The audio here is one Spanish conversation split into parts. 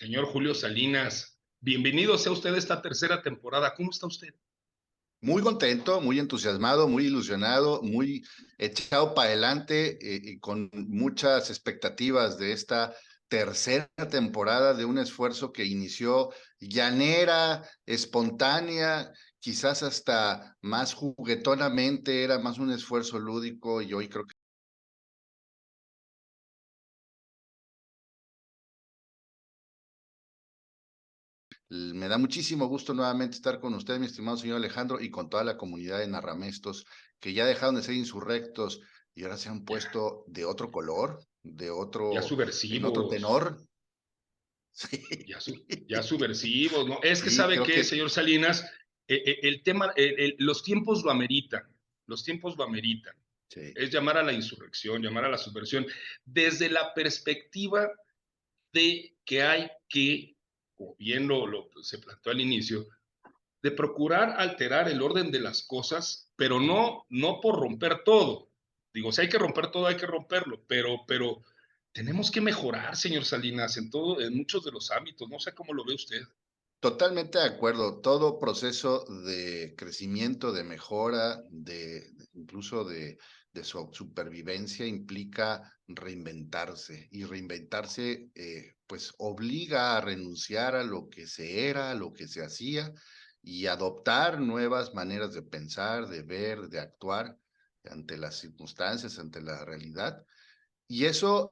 Señor Julio Salinas, bienvenido sea usted a esta tercera temporada. ¿Cómo está usted? Muy contento, muy entusiasmado, muy ilusionado, muy echado para adelante y con muchas expectativas de esta tercera temporada de un esfuerzo que inició llanera, espontánea, quizás hasta más juguetonamente, era más un esfuerzo lúdico y hoy creo que me da muchísimo gusto nuevamente estar con usted, mi estimado señor Alejandro, y con toda la comunidad de narramestos que ya dejaron de ser insurrectos y ahora se han Ya, puesto de otro color, ya en otro subversivos, tenor. Sí, ya subversivos, ¿no? Es que sí, sabe creo que, que señor Salinas, el tema, los tiempos lo ameritan, los tiempos lo ameritan. sí, Es llamar a la insurrección, llamar a la subversión, desde la perspectiva de que hay que, como bien se planteó al inicio, de procurar alterar el orden de las cosas, pero no por romper todo. Digo, si hay que romper todo, hay que romperlo, pero tenemos que mejorar, señor Salinas, en muchos de los ámbitos. No sé cómo lo ve usted. totalmente de acuerdo. Todo proceso de crecimiento, de mejora, incluso de su supervivencia implica reinventarse y reinventarse pues obliga a renunciar a lo que se era, a lo que se hacía y adoptar nuevas maneras de pensar, de ver, de actuar ante las circunstancias, ante la realidad. Y eso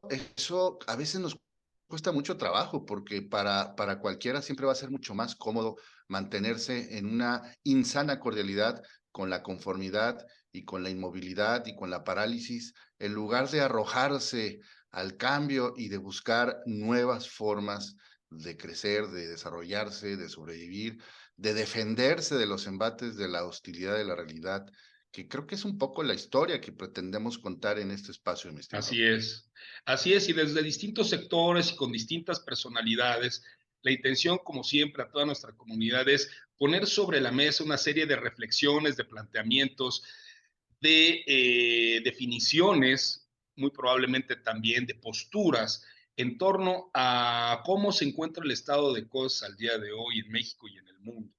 a veces nos cuesta mucho trabajo, porque para cualquiera siempre va a ser mucho más cómodo mantenerse en una insana cordialidad con la conformidad y con la inmovilidad y con la parálisis, en lugar de arrojarse al cambio y de buscar nuevas formas de crecer, de desarrollarse, de sobrevivir, de defenderse de los embates de la hostilidad de la realidad, que creo que es un poco la historia que pretendemos contar en este espacio, mi estimado. Así es, así es, y desde distintos sectores y con distintas personalidades, la intención, como siempre, a toda nuestra comunidad es poner sobre la mesa una serie de reflexiones, de planteamientos, de definiciones, muy probablemente también de posturas en torno a cómo se encuentra el estado de cosas al día de hoy en México y en el mundo.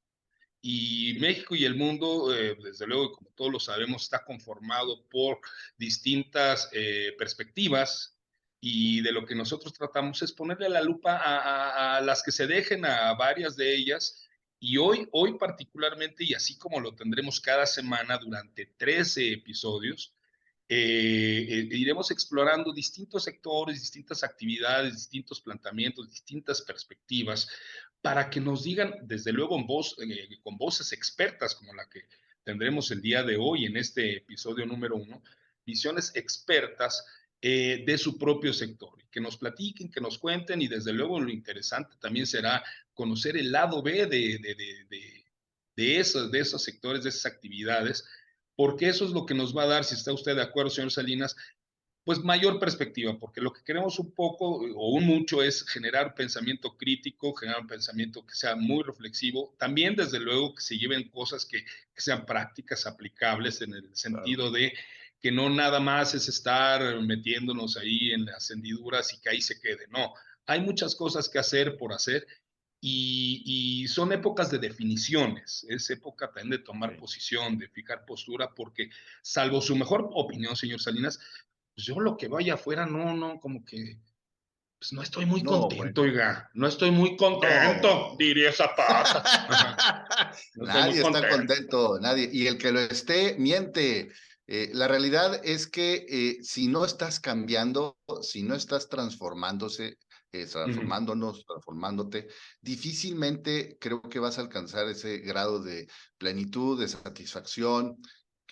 Y México y el mundo, desde luego, como todos lo sabemos, está conformado por distintas perspectivas y de lo que nosotros tratamos es ponerle la lupa a las que se dejen, a varias de ellas. Y hoy particularmente, y así como lo tendremos cada semana durante 13 episodios, iremos explorando distintos sectores, distintas actividades, distintos planteamientos, distintas perspectivas, para que nos digan, desde luego con voces expertas como la que tendremos el día de hoy en este episodio número 1, visiones expertas de su propio sector, que nos platiquen, que nos cuenten, y desde luego lo interesante también será conocer el lado B de esos sectores, de esas actividades, porque eso es lo que nos va a dar, si está usted de acuerdo, señor Salinas, pues mayor perspectiva, porque lo que queremos un poco o un mucho es generar pensamiento crítico, generar un pensamiento que sea muy reflexivo, también desde luego que se lleven cosas que sean prácticas, aplicables, en el Claro. sentido de que no nada más es estar metiéndonos ahí en las hendiduras y que ahí se quede, no, hay muchas cosas que hacer por hacer, y son épocas de definiciones, es época también de tomar Sí. posición, de fijar postura, porque salvo su mejor opinión, señor Salinas, pues yo lo que veo allá afuera, como que, pues no estoy muy No, contento, bueno, oiga, no estoy muy contento, no. diría Zapata. Ajá, no estoy muy Nadie está contento. contento, nadie. Y el que lo esté, miente. La realidad es que si no estás cambiando, si no estás transformándose, Ujú. transformándonos, transformándote, difícilmente creo que vas a alcanzar ese grado de plenitud, de satisfacción,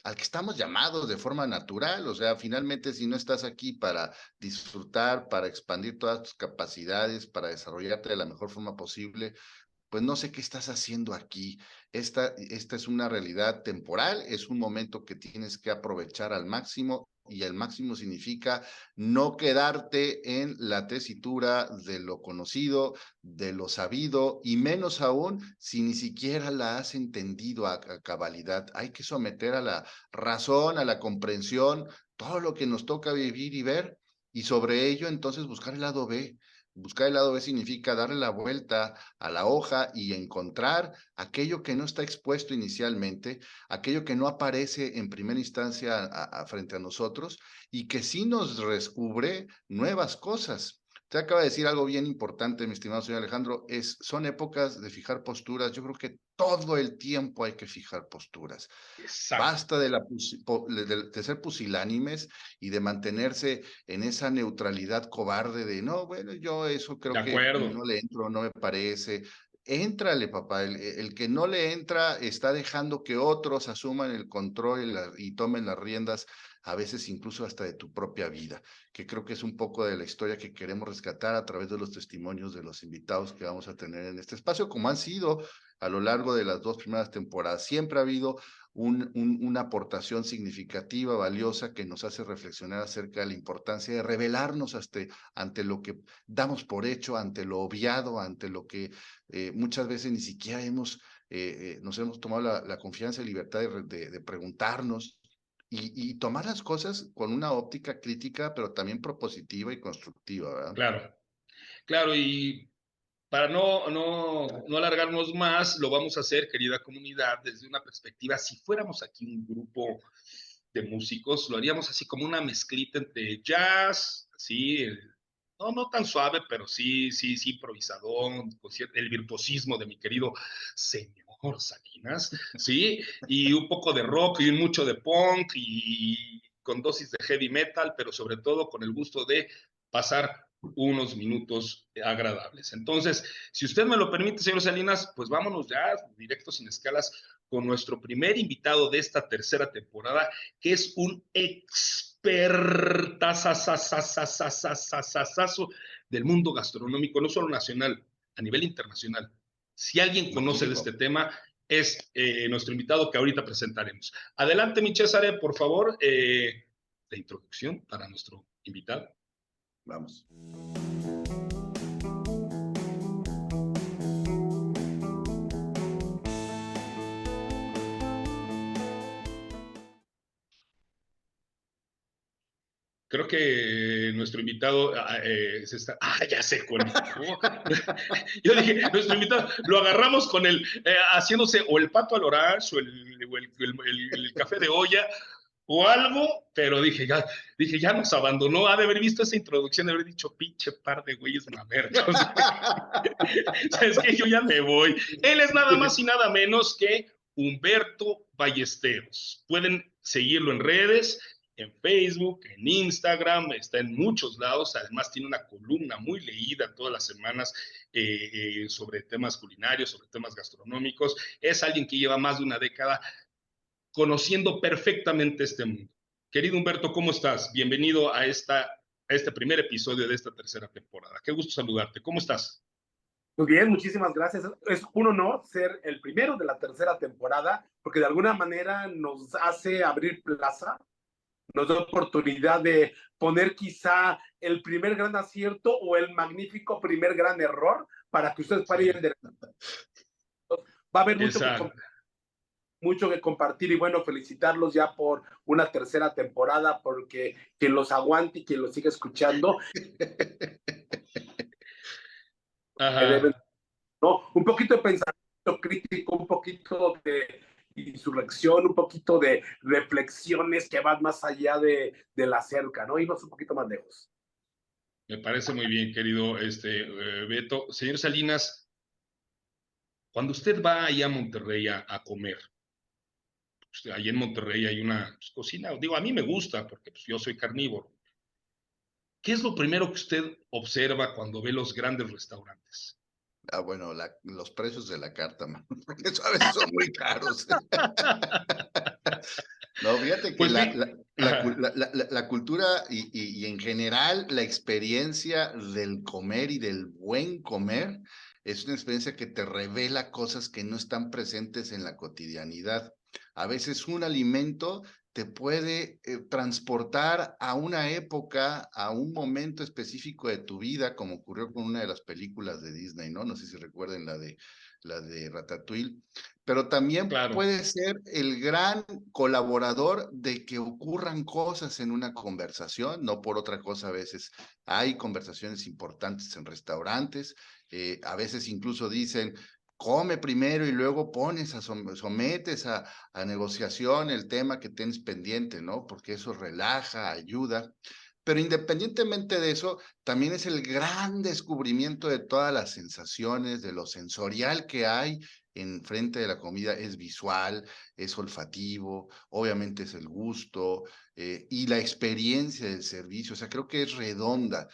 al que estamos llamados de forma natural. O sea, finalmente, si no estás aquí para disfrutar, para expandir todas tus capacidades, para desarrollarte de la mejor forma posible, pues no sé qué estás haciendo aquí. Esta es una realidad temporal, es un momento que tienes que aprovechar al máximo, y el máximo significa no quedarte en la tesitura de lo conocido, de lo sabido, y menos aún si ni siquiera la has entendido a cabalidad. Hay que someter a la razón, a la comprensión, todo lo que nos toca vivir y ver, y sobre ello entonces buscar el lado B. Buscar el lado B significa darle la vuelta a la hoja y encontrar aquello que no está expuesto inicialmente, aquello que no aparece en primera instancia frente a nosotros y que sí nos descubre nuevas cosas. Usted acaba de decir algo bien importante, mi estimado señor Alejandro, son épocas de fijar posturas. Yo creo que todo el tiempo hay que fijar posturas. Exacto, Basta de ser pusilánimes y de mantenerse en esa neutralidad cobarde de, no, bueno, yo eso de creo que acuerdo. no le entro, no me parece. Éntrale, papá. El que no le entra está dejando que otros asuman el control y tomen las riendas, a veces incluso hasta de tu propia vida, que creo que es un poco de la historia que queremos rescatar a través de los testimonios de los invitados que vamos a tener en este espacio, como han sido a lo largo de las 2 primeras temporadas. Siempre ha habido una aportación significativa, valiosa, que nos hace reflexionar acerca de la importancia de revelarnos ante lo que damos por hecho, ante lo obviado, ante lo que muchas veces ni siquiera nos hemos tomado la confianza y libertad de preguntarnos y tomar las cosas con una óptica crítica, pero también propositiva y constructiva, ¿verdad? Claro, claro, y para no alargarnos más, lo vamos a hacer, querida comunidad, desde una perspectiva, si fuéramos aquí un grupo de músicos, lo haríamos así como una mezclita entre jazz, así, no tan suave, pero sí, improvisador, el virtuosismo de mi querido señor Salinas, ¿sí? Y un poco de rock y mucho de punk y con dosis de heavy metal, pero sobre todo con el gusto de pasar unos minutos agradables. Entonces, si usted me lo permite, señor Salinas, pues vámonos ya, directo sin escalas, con nuestro primer invitado de esta tercera temporada, que es un expertazazazazazazazazo del mundo gastronómico, no solo nacional, a nivel internacional. Si alguien conoce de este Magnífico. tema, es nuestro invitado que ahorita presentaremos. Adelante, mi César, por favor, la introducción para nuestro invitado. Vamos. Creo que nuestro invitado se está. Ya sé cuál dijo. Yo dije, nuestro invitado lo agarramos con el haciéndose o el pato al orange o el café de olla o algo, pero ya nos abandonó. Ha de haber visto esa introducción, de haber dicho, pinche par de güeyes mamertos. ¿Sabes qué? Yo ya me voy. Él es nada más y nada menos que Humberto Ballesteros. Pueden seguirlo en redes, en Facebook, en Instagram, está en muchos lados. Además, tiene una columna muy leída todas las semanas sobre temas culinarios, sobre temas gastronómicos. Es alguien que lleva más de una década conociendo perfectamente este mundo. Querido Humberto, ¿cómo estás? Bienvenido a este primer episodio de esta tercera temporada. Qué gusto saludarte. ¿Cómo estás? Muy bien, muchísimas gracias. Es un honor ser el primero de la tercera temporada, porque de alguna manera nos hace abrir plaza, nos da oportunidad de poner quizá el primer gran acierto o el magnífico primer gran error para que ustedes puedan ir enderezando. Va a haber Exacto. mucho que compartir y bueno, felicitarlos ya por una tercera temporada, porque quien los aguante y quien los siga escuchando, deben, Ajá. ¿no? Un poquito de pensamiento crítico, un poquito de insurrección, un poquito de reflexiones que van más allá de la cerca, ¿no? Irnos un poquito más lejos. Me parece muy bien, querido Beto. Señor Salinas, cuando usted va allá a Monterrey a comer, pues, allí en Monterrey hay una cocina, digo, a mí me gusta porque pues, yo soy carnívoro. ¿Qué es lo primero que usted observa cuando ve los grandes restaurantes? Bueno, los precios de la carta, man, porque eso a veces son muy caros. No, fíjate que Pues la, vi, la, la, cu- ajá, la- la- la- la cultura y en general la experiencia del comer y del buen comer es una experiencia que te revela cosas que no están presentes en la cotidianidad. A veces un alimento te puede transportar a una época, a un momento específico de tu vida, como ocurrió con una de las películas de Disney, ¿no? No sé si recuerden la de Ratatouille, pero también Claro, puede ser el gran colaborador de que ocurran cosas en una conversación, no por otra cosa a veces hay conversaciones importantes en restaurantes, a veces incluso dicen, come primero y luego sometes a negociación el tema que tienes pendiente, ¿no? Porque eso relaja, ayuda. Pero independientemente de eso, también es el gran descubrimiento de todas las sensaciones, de lo sensorial que hay en frente de la comida. Es visual, es olfativo, obviamente es el gusto y la experiencia del servicio. O sea, creo que es redonda.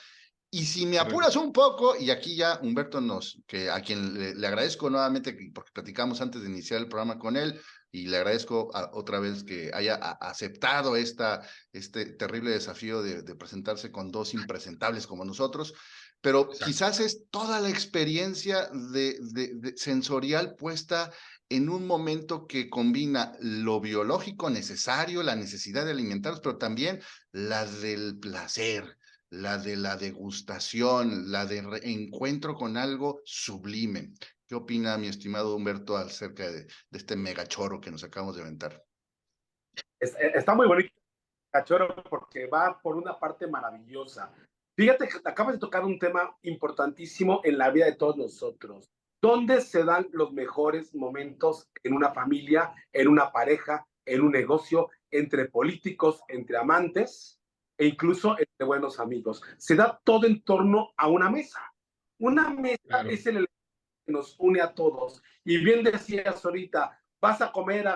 Y si me apuras un poco, y aquí ya Humberto a quien le agradezco nuevamente, porque platicamos antes de iniciar el programa con él, y le agradezco otra vez que haya aceptado este terrible desafío de presentarse con dos impresentables como nosotros, pero exacto. quizás es toda la experiencia sensorial puesta en un momento que combina lo biológico necesario, la necesidad de alimentarnos, pero también la del placer, la de la degustación, la de encuentro con algo sublime. ¿Qué opina mi estimado Humberto acerca de este megachoro que nos acabamos de aventar? Está muy bonito, Cachorro, porque va por una parte maravillosa. Fíjate que acabas de tocar un tema importantísimo en la vida de todos nosotros. ¿Dónde se dan los mejores momentos en una familia, en una pareja, en un negocio, entre políticos, entre amantes e incluso entre buenos amigos? Se da todo en torno a una mesa. Una mesa Claro. es el elemento que nos une a todos. Y bien decías ahorita, vas a comer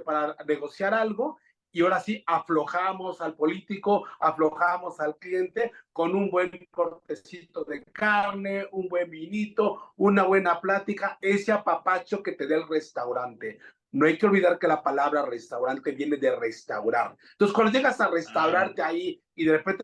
para negociar algo y ahora sí aflojamos al político, aflojamos al cliente con un buen cortecito de carne, un buen vinito, una buena plática, ese apapacho que te da el restaurante. No hay que olvidar que la palabra restaurante viene de restaurar. Entonces, cuando llegas a Ah, restaurarte ahí y de repente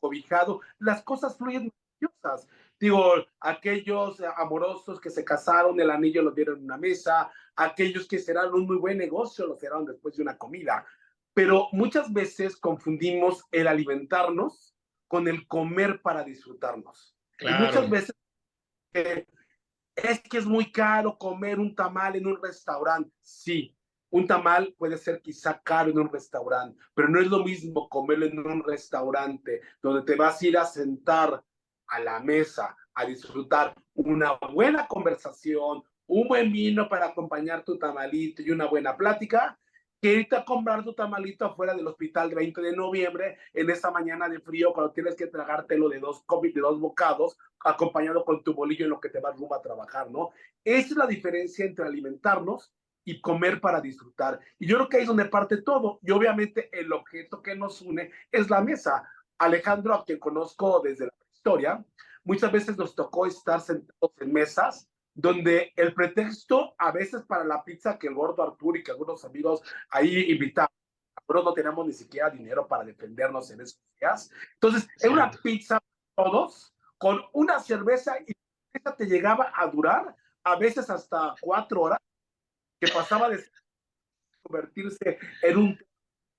cobijado, las cosas fluyen maravillosas. Digo, aquellos amorosos que se casaron, el anillo lo dieron en una mesa, aquellos que cerraron un muy buen negocio lo cerraron después de una comida. Pero muchas veces confundimos el alimentarnos con el comer para disfrutarnos. Y muchas claro. veces es que es muy caro comer un tamal en un restaurante. Sí, un tamal puede ser quizá caro en un restaurante, pero no es lo mismo comerlo en un restaurante donde te vas a ir a sentar a la mesa a disfrutar una buena conversación, un buen vino para acompañar tu tamalito y una buena plática, que irte a comprar tu tamalito afuera del hospital el 20 de noviembre en esa mañana de frío cuando tienes que tragártelo de dos bocados acompañado con tu bolillo en lo que te vas rumbo a trabajar, ¿no? Esa es la diferencia entre alimentarnos y comer para disfrutar. Y yo creo que ahí es donde parte todo. Y obviamente el objeto que nos une es la mesa. Alejandro, a quien conozco desde la historia, muchas veces nos tocó estar sentados en mesas donde el pretexto a veces para la pizza que el gordo Arturo y que algunos amigos ahí invitaban, pero no teníamos ni siquiera dinero para defendernos en esos días. Entonces, era una Cierto. pizza para todos, con una cerveza y esa te llegaba a durar a veces hasta 4 horas, que pasaba de convertirse en un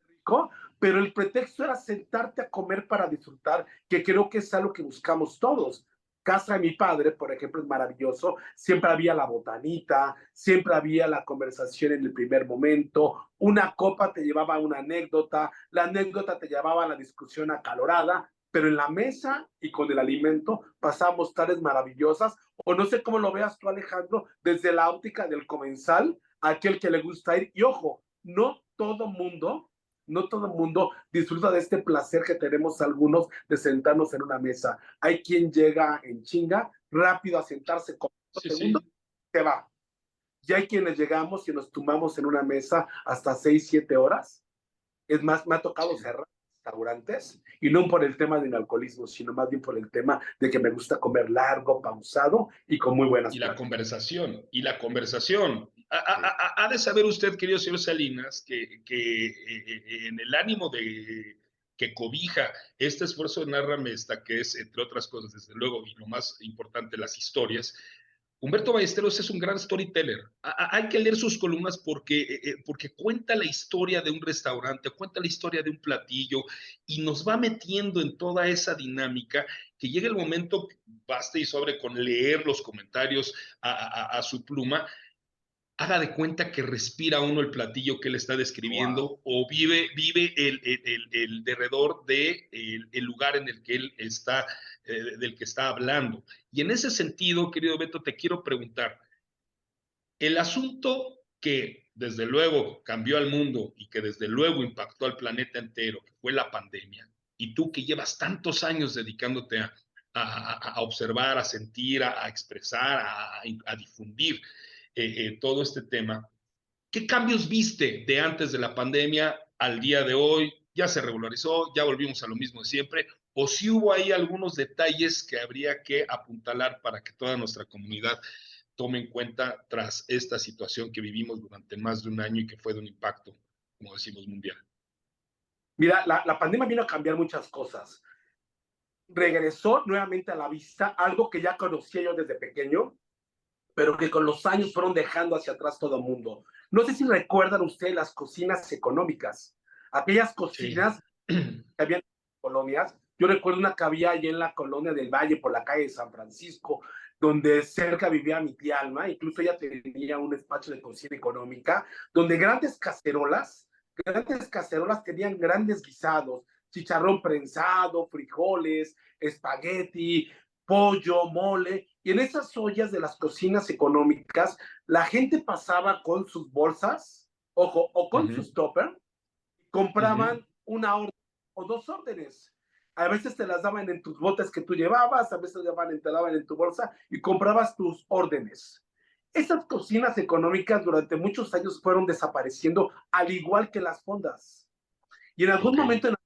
rico, pero el pretexto era sentarte a comer para disfrutar, que creo que es algo que buscamos todos. Casa de mi padre, por ejemplo, es maravilloso. Siempre había la botanita, siempre había la conversación en el primer momento. Una copa te llevaba a una anécdota, la anécdota te llevaba a la discusión acalorada, pero en la mesa y con el alimento pasamos tardes maravillosas. O no sé cómo lo veas tú, Alejandro, desde la óptica del comensal, aquel que le gusta ir. Y ojo, no todo mundo disfruta de este placer que tenemos algunos de sentarnos en una mesa. Hay quien llega en chinga, rápido a sentarse con Sí, segundos, sí. se va. Y hay quienes llegamos y nos tumbamos en una mesa hasta 6, 7 horas. Es más, me ha tocado Sí. cerrar restaurantes y no por el tema del alcoholismo, sino más bien por el tema de que me gusta comer largo, pausado y con muy buenas Y la pláticas. conversación, y la conversación. Sí. Ha de saber usted, querido señor Salinas, que en el ánimo de que cobija este esfuerzo de Narra Mesta, que es, entre otras cosas, desde luego, y lo más importante, las historias, Humberto Ballesteros es un gran storyteller. Hay que leer sus columnas porque cuenta la historia de un restaurante, cuenta la historia de un platillo y nos va metiendo en toda esa dinámica que llega el momento, basta y sobre con leer los comentarios a su pluma, haga de cuenta que respira uno el platillo que él está describiendo Wow. o vive el derredor de el lugar en el que él está, del que está hablando. Y en ese sentido, querido Beto, te quiero preguntar, el asunto que desde luego cambió al mundo y que desde luego impactó al planeta entero, que fue la pandemia, y tú que llevas tantos años dedicándote a observar, a sentir, a expresar, a difundir todo este tema, ¿qué cambios viste de antes de la pandemia al día de hoy? ¿Ya se regularizó? ¿Ya volvimos a lo mismo de siempre? ¿O si hubo ahí algunos detalles que habría que apuntalar para que toda nuestra comunidad tome en cuenta tras esta situación que vivimos durante más de un año y que fue de un impacto, como decimos, mundial? Mira, la pandemia vino a cambiar muchas cosas. Regresó nuevamente a la vista algo que ya conocía yo desde pequeño, pero que con los años fueron dejando hacia atrás todo el mundo. No sé si recuerdan ustedes las cocinas económicas, aquellas Sí. cocinas que había en colonias. Yo recuerdo una que había allí en la colonia del Valle, por la calle de San Francisco, donde cerca vivía mi tía Alma, incluso ella tenía un despacho de cocina económica, donde grandes cacerolas tenían grandes guisados, chicharrón prensado, frijoles, espagueti, pollo, mole, y en esas ollas de las cocinas económicas, la gente pasaba con sus bolsas, ojo, o Uh con -huh. sus toppers, Uh -huh. compraban una orden o dos órdenes. A veces te las daban en tus botes que tú llevabas, a veces te daban en tu bolsa y comprabas tus órdenes. Esas cocinas económicas durante muchos años fueron desapareciendo, al igual que las fondas. Y en algún Ok. momento en las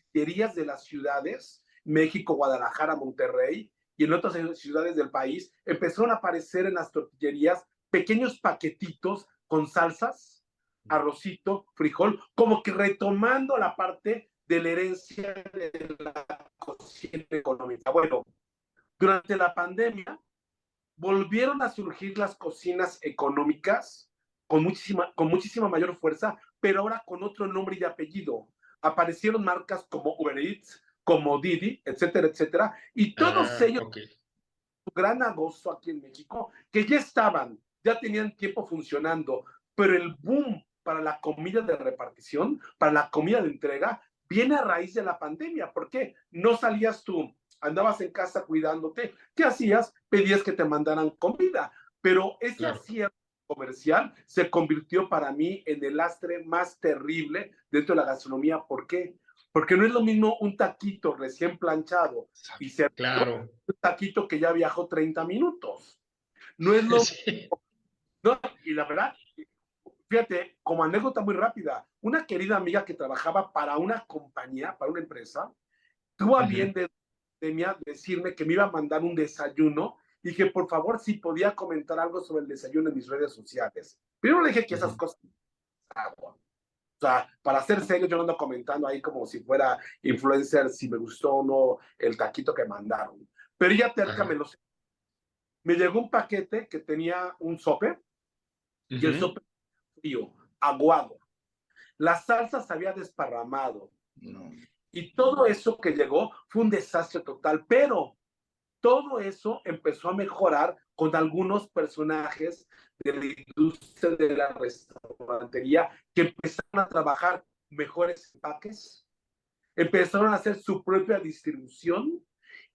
cafeterías de las ciudades, México, Guadalajara, Monterrey y en otras ciudades del país, empezaron a aparecer en las tortillerías pequeños paquetitos con salsas, arrocito, frijol, como que retomando la parte de la herencia de la cocina económica. Bueno, durante la pandemia volvieron a surgir las cocinas económicas con muchísima mayor fuerza, pero ahora con otro nombre y apellido. Aparecieron marcas como Uber Eats, como Didi, etcétera, etcétera, y todos Ah, ellos, ok. un gran agosto aquí en México, que ya estaban, ya tenían tiempo funcionando, pero el boom para la comida de repartición, para la comida de entrega, viene a raíz de la pandemia. ¿Por qué? No salías tú, andabas en casa cuidándote. ¿Qué hacías? Pedías que te mandaran comida, pero ese Claro. acierto comercial se convirtió para mí en el lastre más terrible dentro de la gastronomía. ¿Por qué? Porque no es lo mismo un taquito recién planchado y servido, Claro. un taquito que ya viajó 30 minutos. No es lo Sí. no, y la verdad, fíjate, como anécdota muy rápida, una querida amiga que trabajaba para una compañía, para una empresa, tuvo a Uh bien -huh. de decirme que me iba a mandar un desayuno y que por favor si podía comentar algo sobre el desayuno en mis redes sociales. Pero le dije que Uh esas -huh. cosas, o sea, para ser serio, yo no ando comentando ahí como si fuera influencer, si me gustó o no el taquito que mandaron. Pero ella terca Ajá. me llegó un paquete que tenía un sope Uh y el -huh. sope frío, aguado. La salsa se había desparramado. No. Y todo eso que llegó fue un desastre total, pero todo eso empezó a mejorar con algunos personajes de la industria de la restaurantería que empezaron a trabajar mejores empaques, empezaron a hacer su propia distribución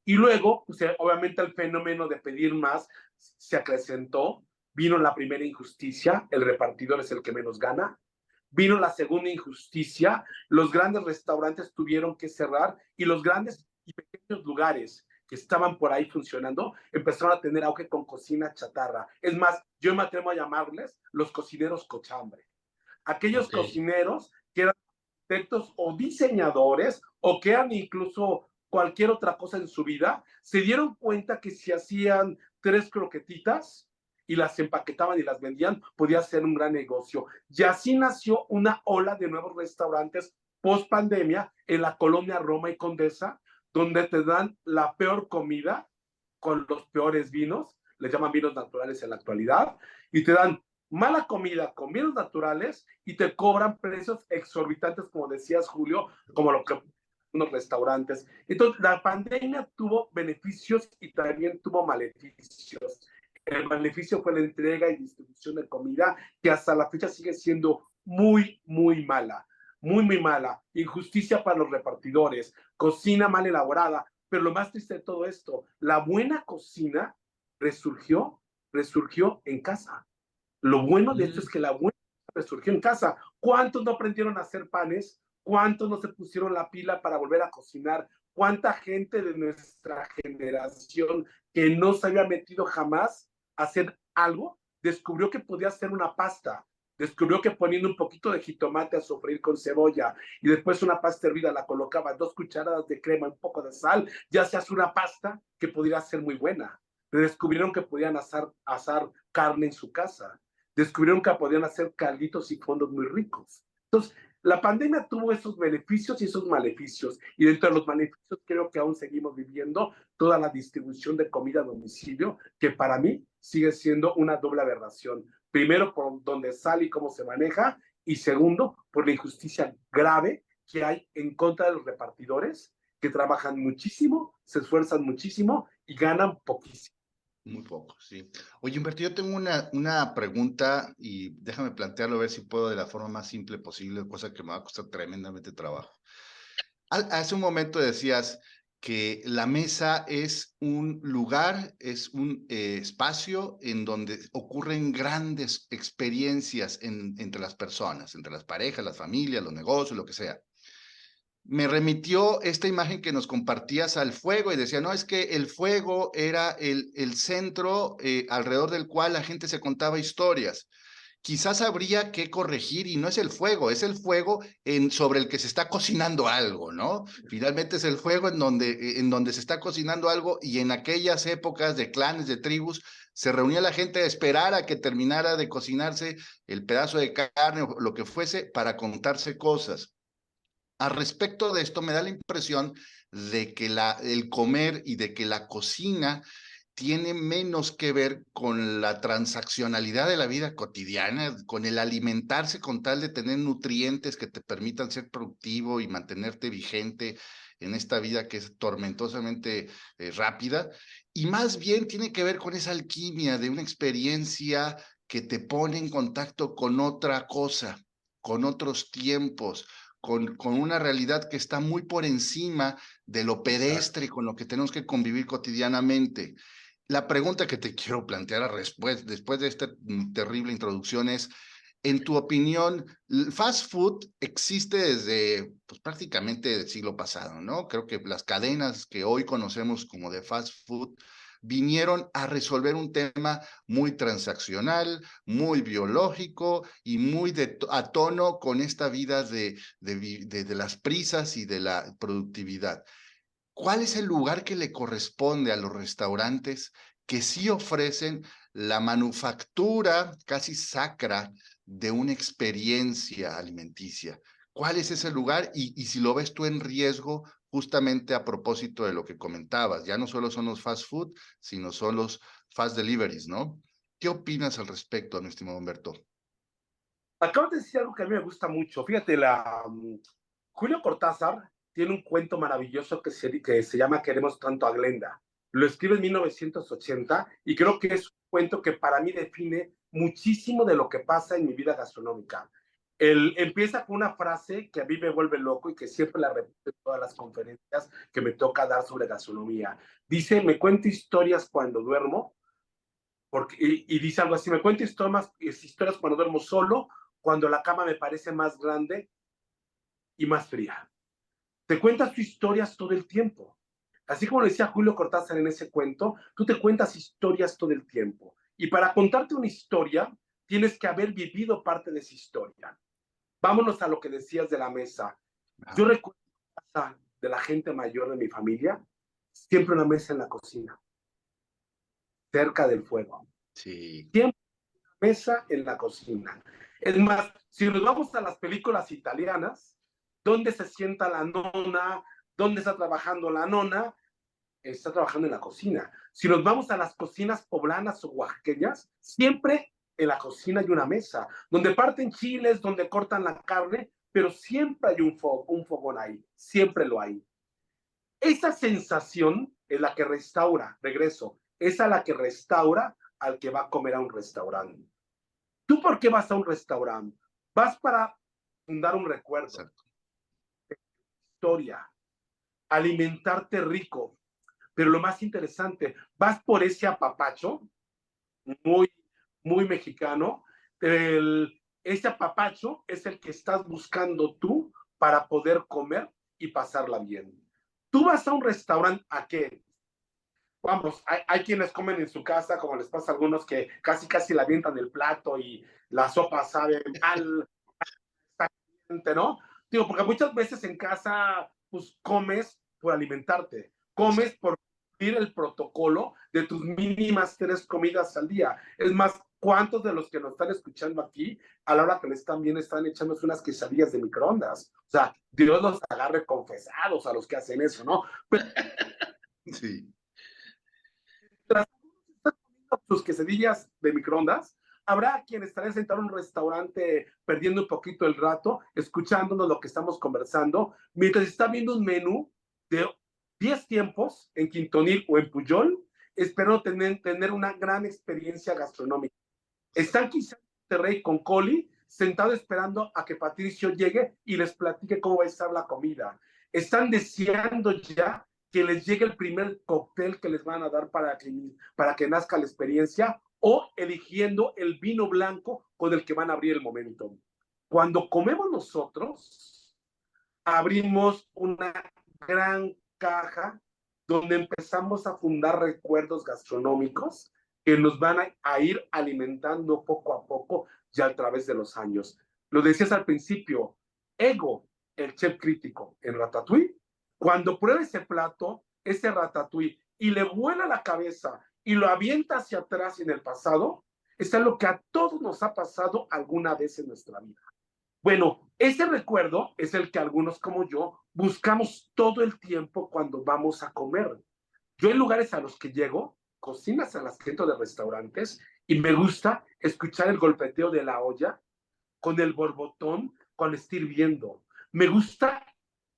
y luego, pues, obviamente el fenómeno de pedir más se acrecentó, vino la primera injusticia, el repartidor es el que menos gana, vino la segunda injusticia, los grandes restaurantes tuvieron que cerrar y los grandes y pequeños lugares que estaban por ahí funcionando empezaron a tener auge con cocina chatarra. Es más, yo me atrevo a llamarles los cocineros cochambre. Aquellos Ok. cocineros que eran arquitectos o diseñadores o que eran incluso cualquier otra cosa en su vida, se dieron cuenta que si hacían 3 croquetitas y las empaquetaban y las vendían, podía ser un gran negocio. Y así nació una ola de nuevos restaurantes post pandemia en la colonia Roma y Condesa, donde te dan la peor comida con los peores vinos, les llaman vinos naturales en la actualidad, y te dan mala comida con vinos naturales y te cobran precios exorbitantes, como decías, Julio, como lo que unos restaurantes. Entonces, la pandemia tuvo beneficios y también tuvo maleficios. El beneficio fue la entrega y distribución de comida, que hasta la fecha sigue siendo muy, muy mala. Muy, muy mala. Injusticia para los repartidores, cocina mal elaborada. Pero lo más triste de todo esto, la buena cocina resurgió en casa. Lo bueno de esto es que la buena resurgió en casa. ¿Cuántos no aprendieron a hacer panes? ¿Cuántos no se pusieron la pila para volver a cocinar? ¿Cuánta gente de nuestra generación que no se había metido jamás a hacer algo, descubrió que podía hacer una pasta? Descubrió que poniendo un poquito de jitomate a sofreír con cebolla y después una pasta hervida, la colocaba 2 cucharadas de crema, un poco de sal, ya se hace una pasta que podría ser muy buena. Descubrieron que podían asar carne en su casa. Descubrieron que podían hacer calditos y fondos muy ricos. Entonces, la pandemia tuvo esos beneficios y esos maleficios, y dentro de los maleficios creo que aún seguimos viviendo toda la distribución de comida a domicilio, que para mí sigue siendo una doble aberración. Primero, por dónde sale y cómo se maneja, y segundo, por la injusticia grave que hay en contra de los repartidores, que trabajan muchísimo, se esfuerzan muchísimo y ganan poquísimo. Muy poco, sí. Oye, Humberto, yo tengo una pregunta y déjame plantearlo a ver si puedo de la forma más simple posible, cosa que me va a costar tremendamente trabajo. Hace un momento decías que la mesa es un lugar, es un espacio en donde ocurren grandes experiencias entre las personas, entre las parejas, las familias, los negocios, lo que sea. Me remitió esta imagen que nos compartías al fuego y decía, no, es que el fuego era el centro alrededor del cual la gente se contaba historias. Quizás habría que corregir y no es el fuego sobre el que se está cocinando algo, ¿no? Finalmente es el fuego en donde se está cocinando algo y en aquellas épocas de clanes, de tribus, se reunía la gente a esperar a que terminara de cocinarse el pedazo de carne o lo que fuese para contarse cosas. Al respecto de esto, me da la impresión de que el comer y de que la cocina tiene menos que ver con la transaccionalidad de la vida cotidiana, con el alimentarse con tal de tener nutrientes que te permitan ser productivo y mantenerte vigente en esta vida que es tormentosamente rápida, y más bien tiene que ver con esa alquimia de una experiencia que te pone en contacto con otra cosa, con otros tiempos, con una realidad que está muy por encima de lo pedestre con lo que tenemos que convivir cotidianamente. La pregunta que te quiero plantear después de esta terrible introducción es, en tu opinión, el fast food existe desde pues, prácticamente el siglo pasado, ¿no? Creo que las cadenas que hoy conocemos como de fast food vinieron a resolver un tema muy transaccional, muy biológico y muy a tono con esta vida de las prisas y de la productividad. ¿Cuál es el lugar que le corresponde a los restaurantes que sí ofrecen la manufactura casi sacra de una experiencia alimenticia? ¿Cuál es ese lugar? Y si lo ves tú en riesgo, justamente a propósito de lo que comentabas, ya no solo son los fast food, sino son los fast deliveries, ¿no? ¿Qué opinas al respecto, mi estimado Humberto? Acabas de decir algo que a mí me gusta mucho. Fíjate, Julio Cortázar tiene un cuento maravilloso que se llama Queremos tanto a Glenda. Lo escribe en 1980 y creo que es un cuento que para mí define muchísimo de lo que pasa en mi vida gastronómica. Él empieza con una frase que a mí me vuelve loco y que siempre la repito en todas las conferencias que me toca dar sobre gastronomía. Dice, me cuento historias cuando duermo, y dice algo así, me cuento historias cuando duermo solo, cuando la cama me parece más grande y más fría. Te cuentas tus historias todo el tiempo. Así como lo decía Julio Cortázar en ese cuento, tú te cuentas historias todo el tiempo. Y para contarte una historia, tienes que haber vivido parte de esa historia. Vámonos a lo que decías de la mesa. Yo recuerdo la casa de la gente mayor de mi familia, siempre una mesa en la cocina, cerca del fuego. Sí. Siempre una mesa en la cocina. Es más, si nos vamos a las películas italianas, ¿dónde se sienta la nona? ¿Dónde está trabajando la nona? está trabajando en la cocina. Si nos vamos a las cocinas poblanas o oaxaqueñas, siempre en la cocina hay una mesa, donde parten chiles, donde cortan la carne, pero siempre hay un fogón ahí, siempre lo hay. Esa sensación es la que restaura, regreso, es a la que restaura al que va a comer a un restaurante. ¿Tú por qué vas a un restaurante? Vas para fundar un recuerdo, Exacto. historia, alimentarte rico, pero lo más interesante, vas por ese apapacho muy, muy mexicano. Ese apapacho es el que estás buscando tú para poder comer y pasarla bien. Tú vas a un restaurante, ¿a qué? Vamos, hay quienes comen en su casa, como les pasa a algunos que casi casi la avientan el plato y la sopa sabe mal, ¿no? Digo, porque muchas veces en casa, pues comes por alimentarte, comes por cumplir el protocolo de tus mínimas 3 comidas al día. Es más, ¿cuántos de los que nos están escuchando aquí, a la hora que le están bien, están echándose unas quesadillas de microondas? O sea, Dios los agarre confesados a los que hacen eso, ¿no? Pero Sí. tras sus quesadillas de microondas, habrá quien estará sentado en un restaurante perdiendo un poquito el rato, escuchándonos lo que estamos conversando, mientras está viendo un menú de 10 tiempos en Quintonil o en Puyol, espero tener una gran experiencia gastronómica. Están quizás en Monterrey con Coli, sentado esperando a que Patricio llegue y les platique cómo va a estar la comida. Están deseando ya que les llegue el primer cóctel que les van a dar para que nazca la experiencia, o eligiendo el vino blanco con el que van a abrir el momento. Cuando comemos nosotros, abrimos una gran caja donde empezamos a fundar recuerdos gastronómicos que nos van a ir alimentando poco a poco ya a través de los años. Lo decías al principio, Ego, el chef crítico en Ratatouille, cuando prueba ese plato, ese Ratatouille, y le vuela la cabeza y lo avienta hacia atrás en el pasado, es lo que a todos nos ha pasado alguna vez en nuestra vida. Bueno, ese recuerdo es el que algunos como yo buscamos todo el tiempo cuando vamos a comer. Yo en lugares a los que llego, cocinas a las dentro de restaurantes, y me gusta escuchar el golpeteo de la olla con el borbotón cuando esté hirviendo. Me gusta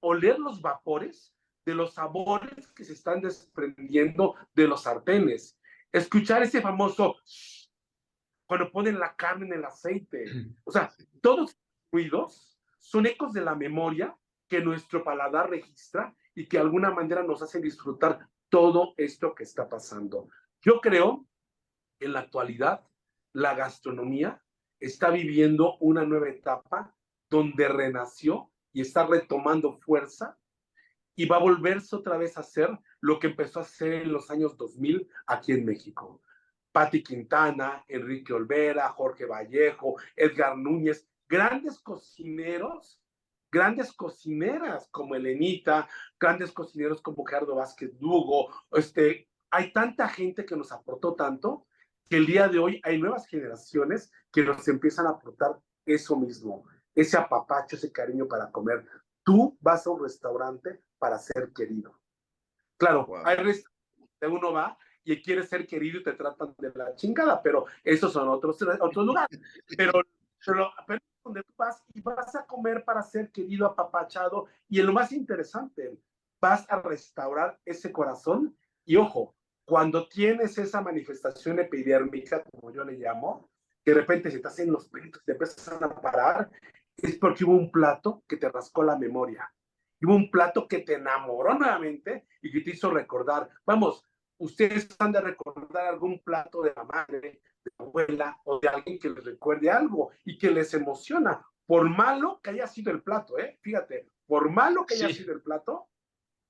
oler los vapores de los sabores que se están desprendiendo de los sartenes. Escuchar ese famoso cuando ponen la carne en el aceite. O sea, todos los ruidos son ecos de la memoria que nuestro paladar registra y que de alguna manera nos hace disfrutar todo esto que está pasando. Yo creo que en la actualidad la gastronomía está viviendo una nueva etapa donde renació y está retomando fuerza y va a volverse otra vez a hacer lo que empezó a hacer en los años 2000 aquí en México. Pati Quintana, Enrique Olvera, Jorge Vallejo, Edgar Núñez, grandes cocineros, grandes cocineras como Elenita, grandes cocineros como Gerardo Vázquez Lugo. Hay tanta gente que nos aportó tanto que el día de hoy hay nuevas generaciones que nos empiezan a aportar eso mismo, ese apapacho, ese cariño para comer. Tú vas a un restaurante para ser querido. Claro, Wow. hay restaurantes donde uno va y quiere ser querido y te tratan de la chingada, pero esos son otros lugares. Pero donde tú vas y vas a comer para ser querido, apapachado, y en lo más interesante, vas a restaurar ese corazón. Y ojo, cuando tienes esa manifestación epidérmica, como yo le llamo, que de repente se te hacen los pelitos, te empiezan a parar, es porque hubo un plato que te rascó la memoria. Hubo un plato que te enamoró nuevamente y que te hizo recordar. Vamos, ustedes han de recordar algún plato de la madre, de la abuela o de alguien que les recuerde algo y que les emociona, por malo que haya sido el plato, fíjate, por malo que haya sido el plato,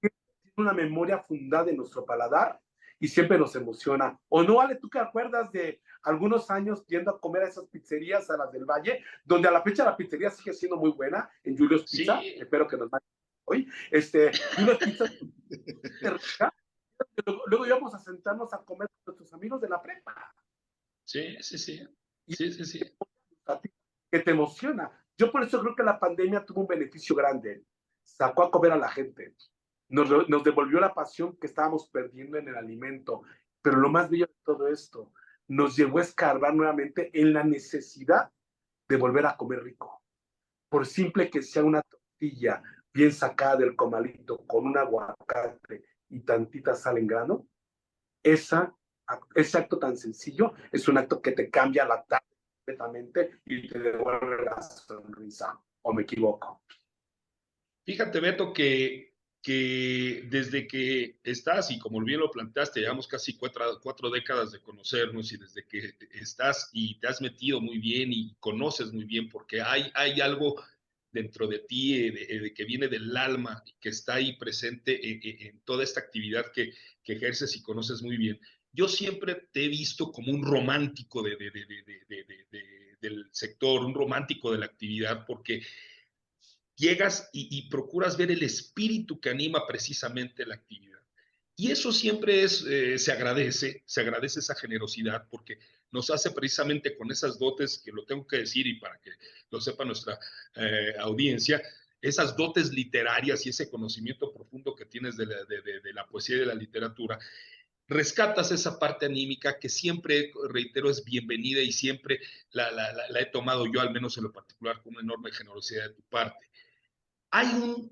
tiene una memoria fundada en nuestro paladar y siempre nos emociona. ¿O no, Ale, tú que acuerdas de algunos años yendo a comer a esas pizzerías, a las del Valle, donde a la fecha la pizzería sigue siendo muy buena, en Julio's Pizza, Sí. espero que nos manden hoy, Julio's Pizza, luego íbamos a sentarnos a comer con nuestros amigos de la prepa. Sí, sí, sí. Y Sí, sí, sí. que te emociona. Yo por eso creo que la pandemia tuvo un beneficio grande. Sacó a comer a la gente. nos devolvió la pasión que estábamos perdiendo en el alimento. Pero lo más bello de todo esto, nos llevó a escarbar nuevamente en la necesidad de volver a comer rico. Por simple que sea una tortilla bien sacada del comalito, con un aguacate y tantita sal en grano, ese acto tan sencillo es un acto que te cambia la tarde completamente y te devuelve la sonrisa. ¿O me equivoco? Fíjate, Beto, que desde que estás, y como bien lo planteaste, llevamos casi cuatro décadas de conocernos, y desde que estás y te has metido muy bien y conoces muy bien, porque hay algo dentro de ti que viene del alma, que está ahí presente en toda esta actividad que ejerces y conoces muy bien. Yo siempre te he visto como un romántico del sector, un romántico de la actividad, porque llegas y procuras ver el espíritu que anima precisamente la actividad. Y eso siempre se agradece esa generosidad, porque nos hace precisamente con esas dotes, que lo tengo que decir y para que lo sepa nuestra audiencia, esas dotes literarias y ese conocimiento profundo que tienes de la poesía y de la literatura, rescatas esa parte anímica que siempre, reitero, es bienvenida, y siempre la he tomado yo, al menos en lo particular, con una enorme generosidad de tu parte. Hay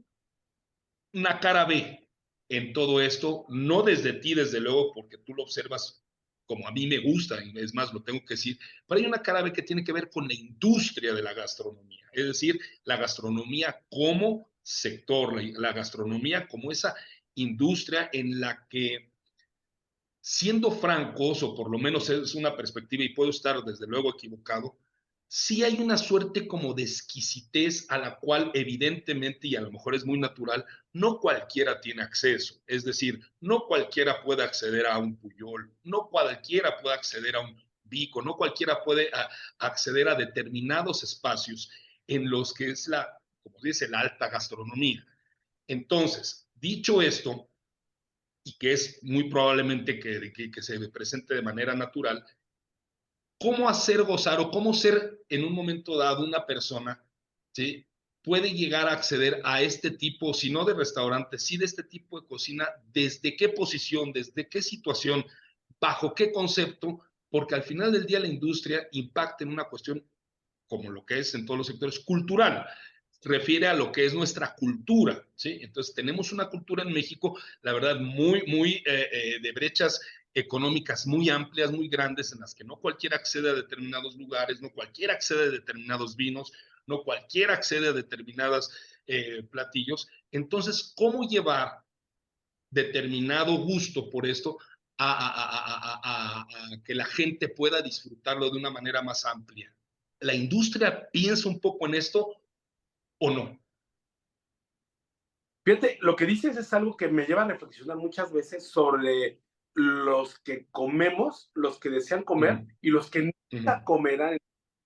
una cara B en todo esto, no desde ti, desde luego, porque tú lo observas como a mí me gusta, y es más, lo tengo que decir, pero hay una cara B que tiene que ver con la industria de la gastronomía, es decir, la gastronomía como sector, la gastronomía como esa industria en la que, siendo francos, o por lo menos es una perspectiva, y puedo estar desde luego equivocado, sí hay una suerte como de exquisitez a la cual evidentemente, y a lo mejor es muy natural, no cualquiera tiene acceso. Es decir, no cualquiera puede acceder a un Puyol, no cualquiera puede acceder a un Vico, no cualquiera puede acceder a determinados espacios en los que es como dice, la alta gastronomía. Entonces, dicho esto, y que es muy probablemente que se presente de manera natural, cómo hacer gozar, o cómo ser en un momento dado una persona, ¿sí?, puede llegar a acceder a este tipo, si no de restaurante, sí de este tipo de cocina, desde qué posición, desde qué situación, bajo qué concepto, porque al final del día la industria impacta en una cuestión, como lo que es en todos los sectores, cultural. Refiere a lo que es nuestra cultura, ¿sí? Entonces tenemos una cultura en México, la verdad, muy de brechas económicas muy amplias, muy grandes, en las que no cualquiera accede a determinados lugares, no cualquiera accede a determinados vinos, no cualquiera accede a determinados platillos. Entonces, ¿cómo llevar determinado gusto por esto a que la gente pueda disfrutarlo de una manera más amplia? ¿La industria piensa un poco en esto o no? Fíjate, lo que dices es algo que me lleva a reflexionar muchas veces sobre los que comemos, los que desean Uh comer -huh. y los que Uh nunca -huh. comerán en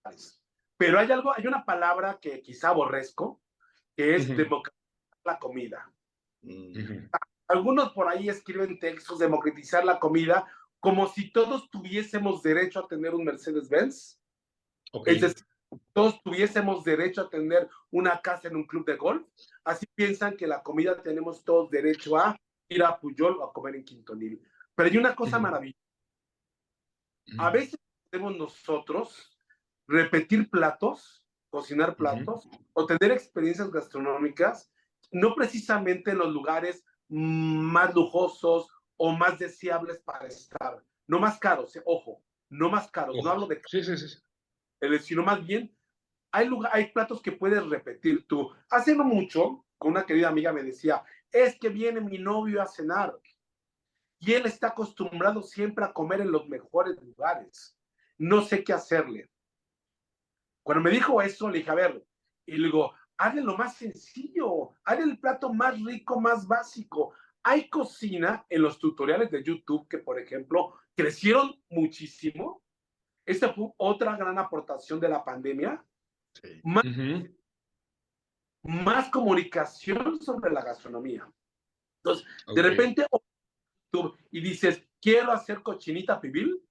lugares. Pero hay una palabra que quizá aborrezco, que Uh es -huh. democratizar la comida. Uh -huh. Algunos por ahí escriben textos, democratizar la comida, como si todos tuviésemos derecho a tener un Mercedes-Benz. Es Okay. decir, todos tuviésemos derecho a tener una casa en un club de golf. Así piensan que la comida tenemos todos derecho a ir a Puyol o a comer en Quintonil. Pero hay una Uh cosa -huh. maravillosa. Uh A -huh. veces podemos nosotros repetir platos, cocinar Uh -huh. platos o tener experiencias gastronómicas, no precisamente en los lugares más lujosos o más deseables para estar. No más caros, ojo, no más caros. No hablo Ojos. de Sí, sí, sí. sino más bien hay platos que puedes repetir tú. Hace no mucho, con una querida amiga me decía, es que viene mi novio a cenar y él está acostumbrado siempre a comer en los mejores lugares. No sé qué hacerle. Cuando me dijo eso, le dije, a ver, y le digo, hazle lo más sencillo, hazle el plato más rico, más básico. Hay cocina en los tutoriales de YouTube que, por ejemplo, crecieron muchísimo. Esta fue otra gran aportación de la pandemia. Sí. Más Uh -huh. más comunicación sobre la gastronomía. Entonces, de Okay. repente, tú y dices, quiero hacer cochinita pibil,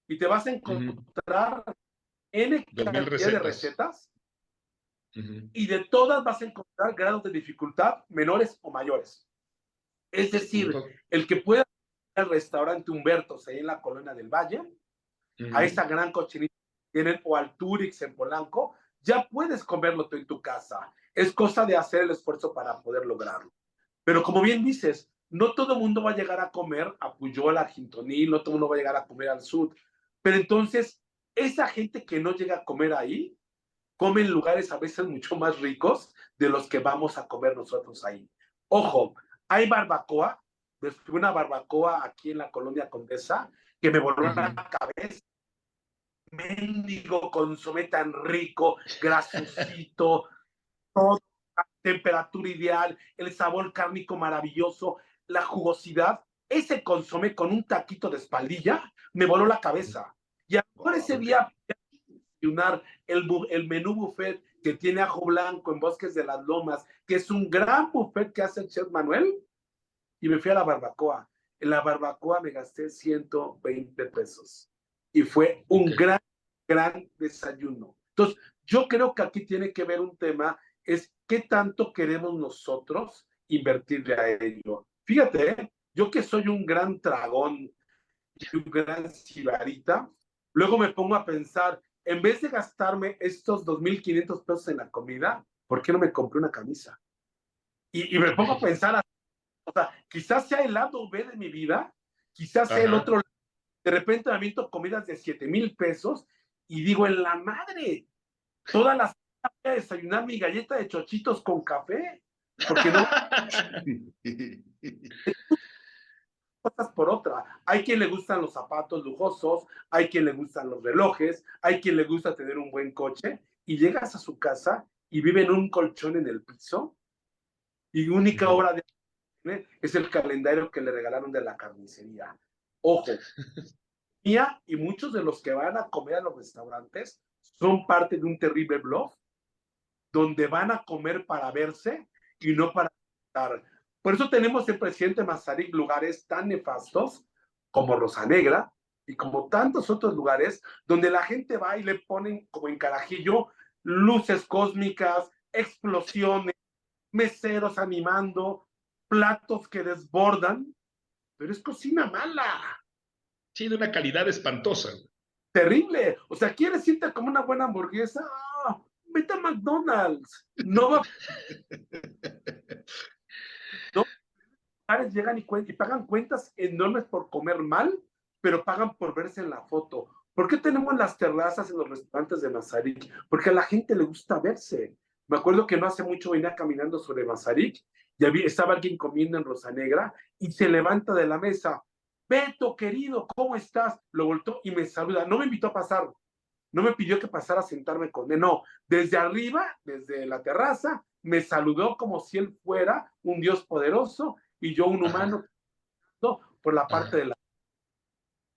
y te vas a Uh -huh. encontrar N 2000 cantidad de recetas. recetas, Uh -huh. y de todas vas a encontrar grados de dificultad menores o mayores. Es decir, el que pueda ir al restaurante Humbertos ahí en la Colonia del Valle, a esa gran cochinita que tienen, o al Turix en Polanco, ya puedes comerlo tú en tu casa. Es cosa de hacer el esfuerzo para poder lograrlo. Pero como bien dices, no todo el mundo va a llegar a comer a Puyol, a Quintonil, no todo el mundo va a llegar a comer al Sud. Pero entonces, esa gente que no llega a comer ahí, come en lugares a veces mucho más ricos de los que vamos a comer nosotros ahí. Ojo, hay barbacoa, después una barbacoa aquí en la Colonia Condesa, que me voló la cabeza. Mendigo consomé tan rico, grasosito, todo, temperatura ideal, el sabor cárnico maravilloso, la jugosidad. Ese consomé con un taquito de espaldilla me voló la cabeza. Y ahora ese día el menú buffet que tiene ajo blanco en Bosques de las Lomas, que es un gran buffet que hace el chef Manuel, y me fui a la barbacoa. En la barbacoa me gasté 120 pesos y fue un gran desayuno. Entonces, yo creo que aquí tiene que ver un tema, es qué tanto queremos nosotros invertirle a ello. Fíjate, yo que soy un gran tragón y un gran sibarita, luego me pongo a pensar, en vez de gastarme estos 2,500 pesos en la comida, ¿por qué no me compré una camisa? Y me pongo a pensar, o sea, quizás sea el lado B de mi vida, quizás sea el otro. De repente me aviento comidas de 7,000 pesos y digo, en la madre, todas las voy a desayunar mi galleta de chochitos con café, porque no cosas por otra. Hay quien le gustan los zapatos lujosos, hay quien le gustan los relojes, hay quien le gusta tener un buen coche, y llegas a su casa y vive en un colchón en el piso, y única obra de es el calendario que le regalaron de la carnicería. Ojo, mía y muchos de los que van a comer a los restaurantes son parte de un terrible bluff donde van a comer para verse y no para estar. Por eso tenemos el presidente Mazarik lugares tan nefastos como Rosa Negra y como tantos otros lugares donde la gente va y le ponen como en Carajillo luces cósmicas, explosiones, meseros animando, platos que desbordan, pero es cocina mala. Sí, de una calidad espantosa. Terrible. O sea, ¿quieres irte como una buena hamburguesa? ¡Ah! Vete a McDonald's. No va. No, llegan y pagan cuentas enormes por comer mal, pero pagan por verse en la foto. ¿Por qué tenemos las terrazas en los restaurantes de Mazarik? Porque a la gente le gusta verse. Me acuerdo que no hace mucho venía caminando sobre Mazarik y estaba alguien comiendo en Rosa Negra y se levanta de la mesa. Beto, querido, ¿cómo estás? Lo voltó y me saluda. No me invitó a pasar. No me pidió que pasara a sentarme con él. No, desde arriba, desde la terraza, me saludó como si él fuera un Dios poderoso y yo un humano. No, por la parte de la...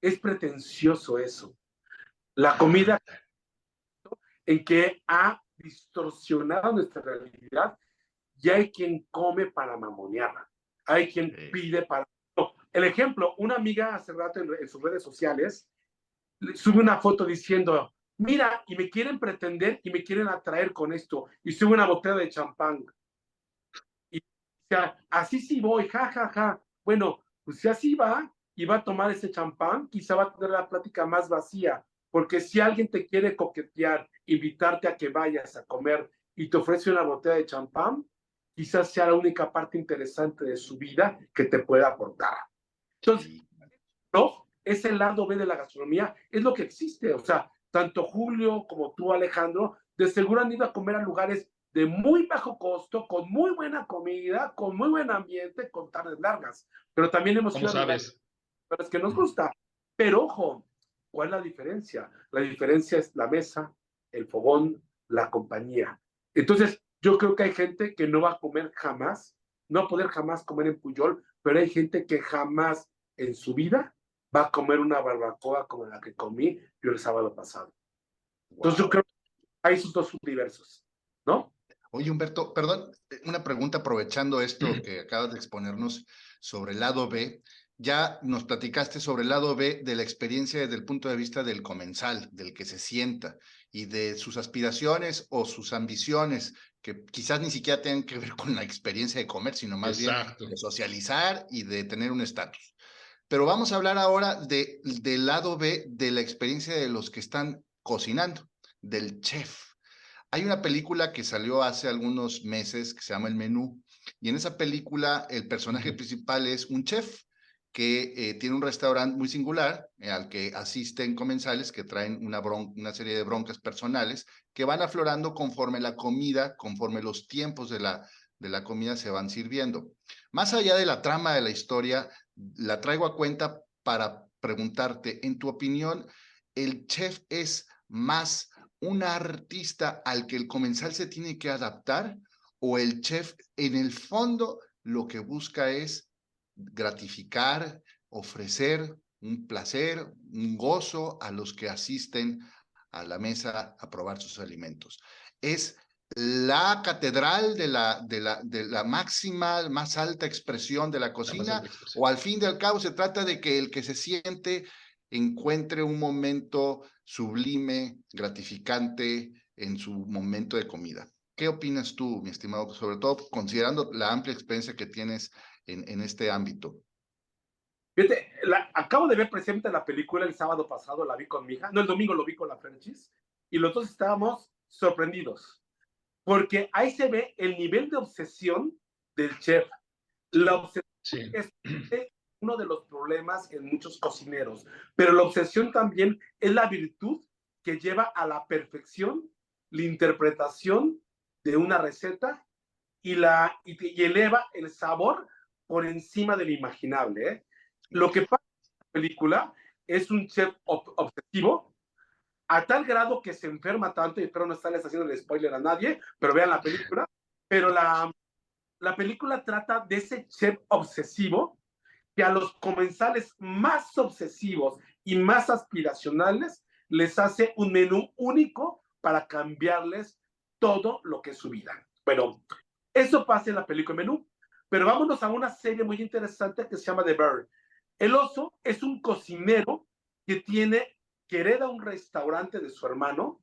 Es pretencioso eso. La comida en que ha distorsionado nuestra realidad y hay quien come para mamonearla. Hay quien pide para... No. El ejemplo, una amiga hace rato en sus redes sociales sube una foto diciendo, mira, y me quieren pretender y me quieren atraer con esto, y sube una botella de champán. Y o sea, así sí voy, ja, ja, ja. Bueno, pues si así va y va a tomar ese champán, quizá va a tener la plática más vacía, porque si alguien te quiere coquetear, invitarte a que vayas a comer y te ofrece una botella de champán, quizás sea la única parte interesante de su vida que te pueda aportar. Entonces, no, ese lado B de la gastronomía es lo que existe. O sea, tanto Julio como tú, Alejandro, de seguro han ido a comer a lugares de muy bajo costo, con muy buena comida, con muy buen ambiente, con tardes largas. Pero también hemos ido a lugares que nos gusta. Pero ojo, ¿cuál es la diferencia? La diferencia es la mesa, el fogón, la compañía. Entonces, yo creo que hay gente que no va a comer jamás, no va a poder jamás comer en Puyol, pero hay gente que jamás en su vida va a comer una barbacoa como la que comí yo el sábado pasado. Entonces yo creo que hay esos dos universos, ¿no? Oye, Humberto, perdón, una pregunta aprovechando esto que acabas de exponernos sobre el lado B. ya nos platicaste sobre el lado B de la experiencia desde el punto de vista del comensal, del que se sienta, y de sus aspiraciones o sus ambiciones, que quizás ni siquiera tengan que ver con la experiencia de comer, sino más bien Exacto. de socializar y de tener un estatus. Pero vamos a hablar ahora del lado B de la experiencia de los que están cocinando, del chef. Hay una película que salió hace algunos meses que se llama El Menú, y en esa película el personaje principal es un chef que tiene un restaurante muy singular al que asisten comensales que traen una serie de broncas personales que van aflorando conforme la comida, conforme los tiempos de la comida se van sirviendo. Más allá de la trama de la historia, la traigo a cuenta para preguntarte, en tu opinión, ¿el chef es más un artista al que el comensal se tiene que adaptar, o el chef en el fondo lo que busca es gratificar, ofrecer un placer, un gozo a los que asisten a la mesa a probar sus alimentos? Es la catedral de la máxima, más alta expresión de la cocina, o al fin y al cabo se trata de que el que se siente encuentre un momento sublime, gratificante en su momento de comida. ¿Qué opinas tú, mi estimado, sobre todo considerando la amplia experiencia que tienes en este ámbito? Fíjate, acabo de ver precisamente la película el sábado pasado, la vi con mi hija, no, el domingo lo vi con la Ferchis, y los dos estábamos sorprendidos, porque ahí se ve el nivel de obsesión del chef. La obsesión es uno de los problemas en muchos cocineros, pero la obsesión también es la virtud que lleva a la perfección la interpretación de una receta y eleva el sabor por encima del imaginable, ¿eh? Lo que pasa en la película es un chef obsesivo a tal grado que se enferma tanto, y espero no estarles haciendo el spoiler a nadie, pero vean la película, pero la película trata de ese chef obsesivo que a los comensales más obsesivos y más aspiracionales les hace un menú único para cambiarles todo lo que es su vida. Bueno, eso pasa en la película Menú, pero vámonos a una serie muy interesante que se llama The Bear. El oso es un cocinero que hereda un restaurante de su hermano.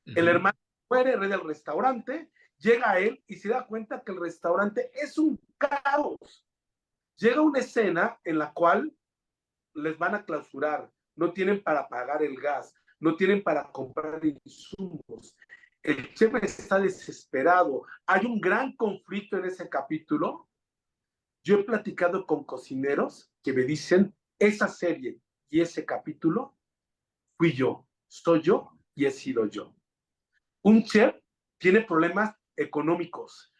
El hermano muere, hereda el restaurante, llega a él y se da cuenta que el restaurante es un caos. Llega una escena en la cual les van a clausurar, no tienen para pagar el gas, no tienen para comprar insumos. El chef está desesperado. Hay un gran conflicto en ese capítulo. Yo he platicado con cocineros que me dicen, esa serie y ese capítulo fui yo, soy yo y he sido yo. Un chef tiene problemas económicos.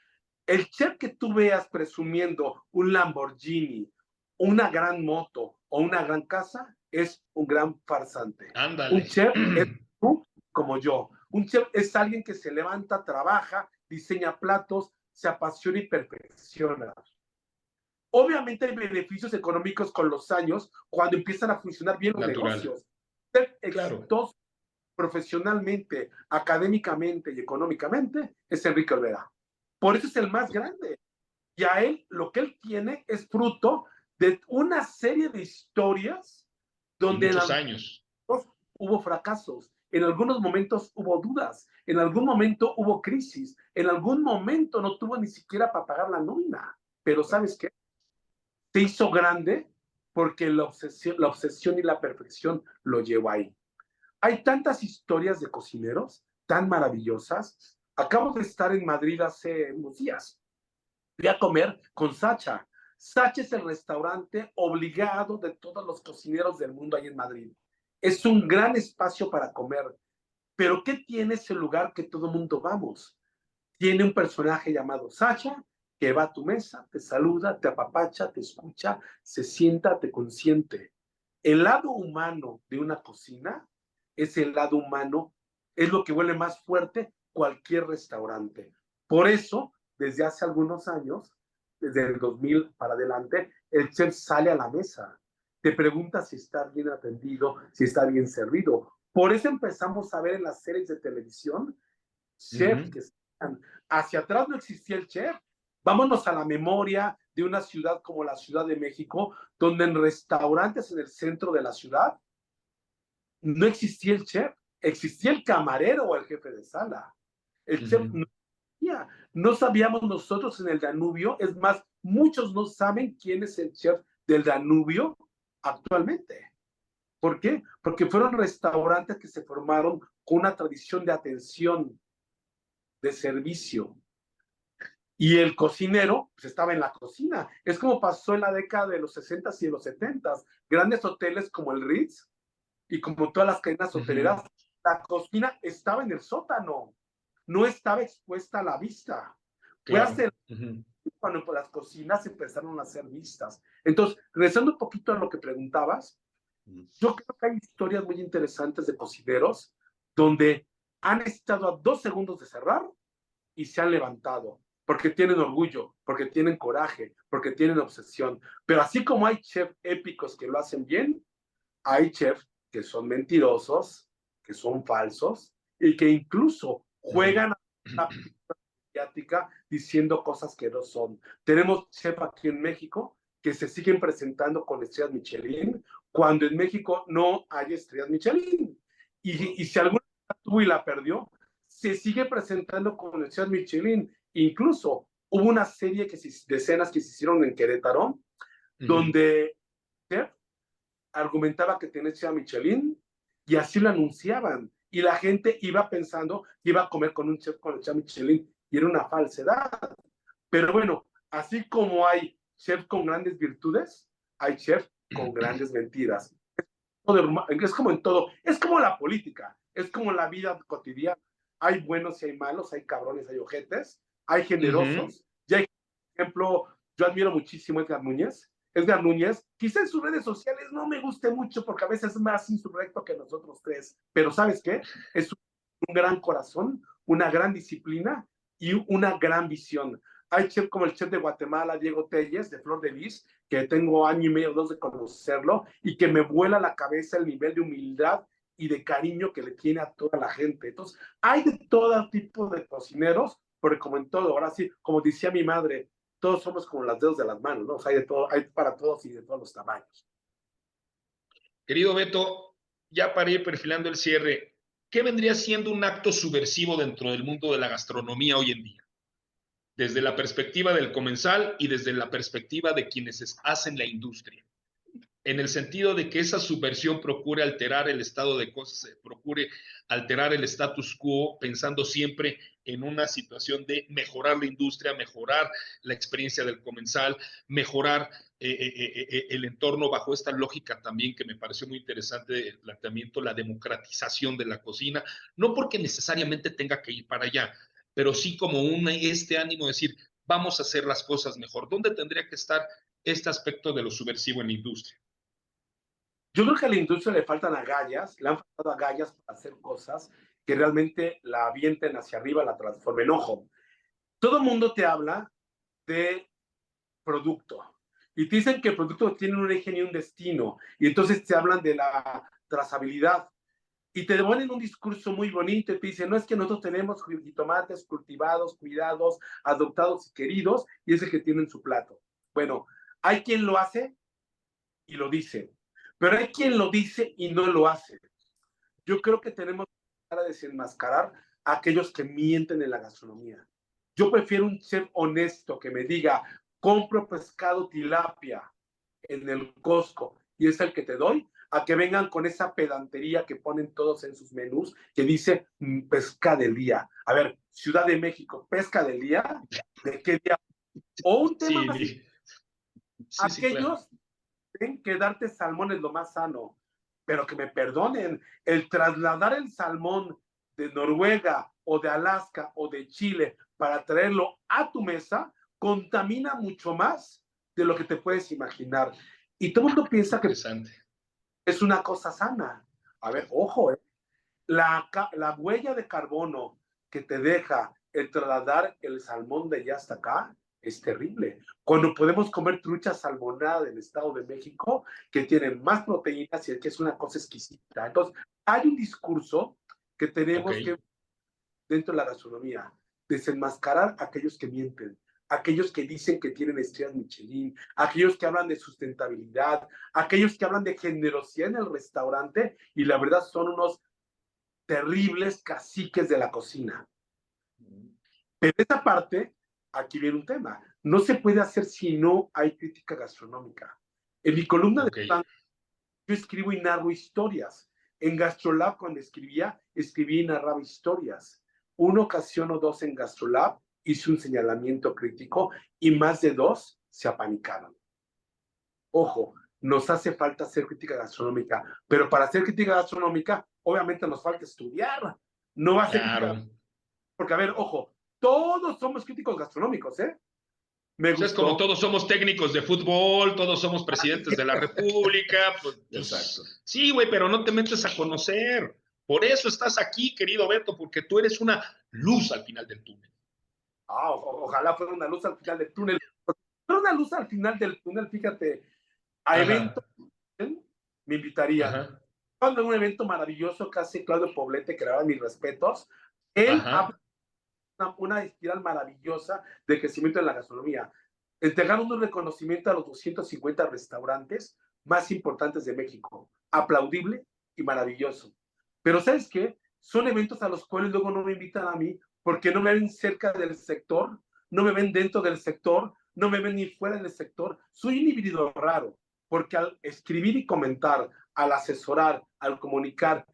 El chef que tú veas presumiendo un Lamborghini, una gran moto o una gran casa es un gran farsante. Ándale. Un chef es tú como yo. Un chef es alguien que se levanta, trabaja, diseña platos, se apasiona y perfecciona. Obviamente hay beneficios económicos con los años cuando empiezan a funcionar bien los negocios. Ser exitoso profesionalmente, académicamente y económicamente es Enrique Olvera. Por eso es el más grande. Y a él, lo que él tiene es fruto de una serie de historias donde muchos años hubo fracasos, en algunos momentos hubo dudas, en algún momento hubo crisis, en algún momento no tuvo ni siquiera para pagar la nómina. Pero ¿sabes qué? Se hizo grande porque la obsesión y la perfección lo llevó ahí. Hay tantas historias de cocineros tan maravillosas. Acabo de estar en Madrid hace unos días. Fui a comer con Sacha. Sacha es el restaurante obligado de todos los cocineros del mundo ahí en Madrid. Es un gran espacio para comer. Pero ¿qué tiene ese lugar que todo mundo vamos? Tiene un personaje llamado Sacha que va a tu mesa, te saluda, te apapacha, te escucha, se sienta, te consiente. El lado humano de una cocina es el lado humano, es lo que vuelve más fuerte cualquier restaurante. Por eso, desde hace algunos años, desde el 2000 para adelante, el chef sale a la mesa, te pregunta si está bien atendido, si está bien servido. Por eso empezamos a ver en las series de televisión chefs que están hacia atrás. No existía el chef. Vámonos a la memoria de una ciudad como la Ciudad de México, donde en restaurantes en el centro de la ciudad no existía el chef, existía el camarero o el jefe de sala. El chef no existía. No sabíamos nosotros en el Danubio, es más, muchos no saben quién es el chef del Danubio actualmente. ¿Por qué? Porque fueron restaurantes que se formaron con una tradición de atención, de servicio. Y el cocinero pues, estaba en la cocina. Es como pasó en la década de los 60s y de los 70s. Grandes hoteles como el Ritz y como todas las cadenas hoteleras, la cocina estaba en el sótano, no estaba expuesta a la vista. Claro. Fue hasta cuando las cocinas empezaron a ser vistas. Entonces, regresando un poquito a lo que preguntabas, yo creo que hay historias muy interesantes de cocineros donde han estado a 2 segundos de cerrar y se han levantado, porque tienen orgullo, porque tienen coraje, porque tienen obsesión. Pero así como hay chefs épicos que lo hacen bien, hay chefs que son mentirosos, que son falsos y que incluso juegan a la mediática diciendo cosas que no son. Tenemos chefs aquí en México que se siguen presentando con estrellas Michelin, cuando en México no hay estrellas Michelin. Y si alguna tuvo y la perdió, se sigue presentando con estrellas Michelin. Incluso hubo una serie de escenas que se hicieron en Querétaro, donde chef argumentaba que tenía estrella Michelin y así lo anunciaban. Y la gente iba pensando que iba a comer con un chef con estrella Michelin y era una falsedad. Pero bueno, así como hay chefs con grandes virtudes, hay chefs con grandes mentiras. Es como en todo, es como la política, es como la vida cotidiana. Hay buenos y hay malos, hay cabrones, hay ojetes, hay generosos. Y hay, por ejemplo, yo admiro muchísimo a Edgar Núñez. Edgar Núñez, quizá en sus redes sociales no me guste mucho porque a veces es más insurrecto que nosotros tres, pero ¿sabes qué? Es un gran corazón, una gran disciplina y una gran visión. Hay chefs como el chef de Guatemala, Diego Telles, de Flor de Lis, que tengo año y medio, 2 de conocerlo, y que me vuela la cabeza el nivel de humildad y de cariño que le tiene a toda la gente. Entonces, hay de todo tipo de cocineros, porque como en todo, ahora sí, como decía mi madre, todos somos como los dedos de las manos, ¿no? O sea, hay de todo, hay para todos y de todos los tamaños. Querido Beto, ya para ir perfilando el cierre, ¿qué vendría siendo un acto subversivo dentro del mundo de la gastronomía hoy en día? Desde la perspectiva del comensal y desde la perspectiva de quienes hacen la industria. En el sentido de que esa subversión procure alterar el estado de cosas, procure alterar el status quo, pensando siempre en una situación de mejorar la industria, mejorar la experiencia del comensal, mejorar el entorno bajo esta lógica también que me pareció muy interesante el planteamiento, la democratización de la cocina, no porque necesariamente tenga que ir para allá, pero sí como este ánimo de decir, vamos a hacer las cosas mejor. ¿Dónde tendría que estar este aspecto de lo subversivo en la industria? Yo creo que a la industria le faltan agallas, le han faltado agallas para hacer cosas que realmente la avienten hacia arriba, la transformen. Ojo, todo el mundo te habla de producto y te dicen que el producto tiene un origen y un destino, y entonces te hablan de la trazabilidad y te ponen un discurso muy bonito y te dicen, no, es que nosotros tenemos jitomates cultivados, cuidados, adoptados y queridos, y es el que tienen su plato. Bueno, hay quien lo hace y lo dice, pero hay quien lo dice y no lo hace. Yo creo que tenemos que desenmascarar a aquellos que mienten en la gastronomía. Yo prefiero un chef honesto que me diga, compro pescado tilapia en el Costco y es el que te doy, a que vengan con esa pedantería que ponen todos en sus menús, que dice pesca del día. A ver, Ciudad de México, pesca del día, ¿de qué día? O un tema así. Sí, aquellos tienen que darte salmón es lo más sano, pero que me perdonen, el trasladar el salmón de Noruega o de Alaska o de Chile para traerlo a tu mesa contamina mucho más de lo que te puedes imaginar. Y todo el mundo piensa que es una cosa sana. A ver, ojo, la huella de carbono que te deja el trasladar el salmón de allá hasta acá es terrible. Cuando podemos comer trucha salmonada del Estado de México, que tienen más proteínas y que es una cosa exquisita. Entonces, hay un discurso que tenemos que, dentro de la gastronomía, desenmascarar a aquellos que mienten, aquellos que dicen que tienen estrellas Michelin, aquellos que hablan de sustentabilidad, aquellos que hablan de generosidad en el restaurante, y la verdad son unos terribles caciques de la cocina. Pero esta parte, aquí viene un tema, no se puede hacer si no hay crítica gastronómica. En mi columna de pan, yo escribo y narro historias. En GastroLab, cuando escribí y narraba historias. Una ocasión o dos en GastroLab hice un señalamiento crítico y más de 2 se apanicaron. Ojo, nos hace falta hacer crítica gastronómica, pero para hacer crítica gastronómica, obviamente nos falta estudiar. No va a ser crítica, porque a ver, ojo, todos somos críticos gastronómicos, ¿eh? Me gustó. Es como todos somos técnicos de fútbol, todos somos presidentes de la República. Pues, exacto. Sí, güey, pero no te metes a conocer. Por eso estás aquí, querido Beto, porque tú eres una luz al final del túnel. Ojalá fuera una luz al final del túnel. Pero una luz al final del túnel, fíjate, a eventos me invitarían. Cuando un evento maravilloso que hace Claudio Poblete, que le daba mis respetos, él habla una espiral maravillosa de crecimiento en la gastronomía. Entregaron un reconocimiento a los 250 restaurantes más importantes de México. Aplaudible y maravilloso. Pero ¿sabes qué? Son eventos a los cuales luego no me invitan a mí porque no me ven cerca del sector, no me ven dentro del sector, no me ven ni fuera del sector. Soy un individuo raro, porque al escribir y comentar, al asesorar, al comunicar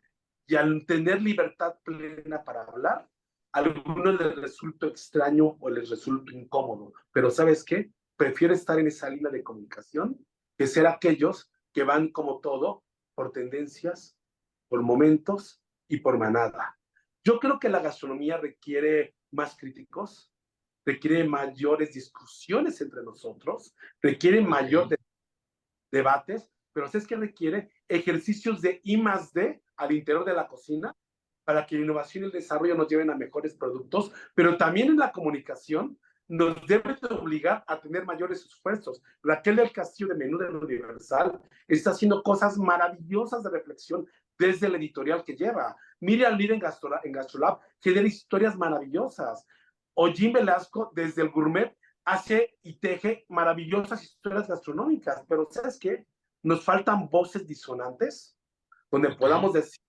y al tener libertad plena para hablar, a algunos les resulta extraño o les resulta incómodo. Pero ¿sabes qué? Prefiero estar en esa línea de comunicación que ser aquellos que van como todo por tendencias, por momentos y por manada. Yo creo que la gastronomía requiere más críticos, requiere mayores discusiones entre nosotros, requiere mayor debates, pero ¿sabes qué requiere? Ejercicios de I+D al interior de la cocina para que la innovación y el desarrollo nos lleven a mejores productos, pero también en la comunicación nos debe de obligar a tener mayores esfuerzos. Raquel del Castillo de Menú del Universal está haciendo cosas maravillosas de reflexión desde el editorial que lleva. Miriam Lira en GastroLab genera historias maravillosas. O Jim Velasco desde el gourmet hace y teje maravillosas historias gastronómicas, pero ¿sabes qué? Nos faltan voces disonantes donde podamos decir,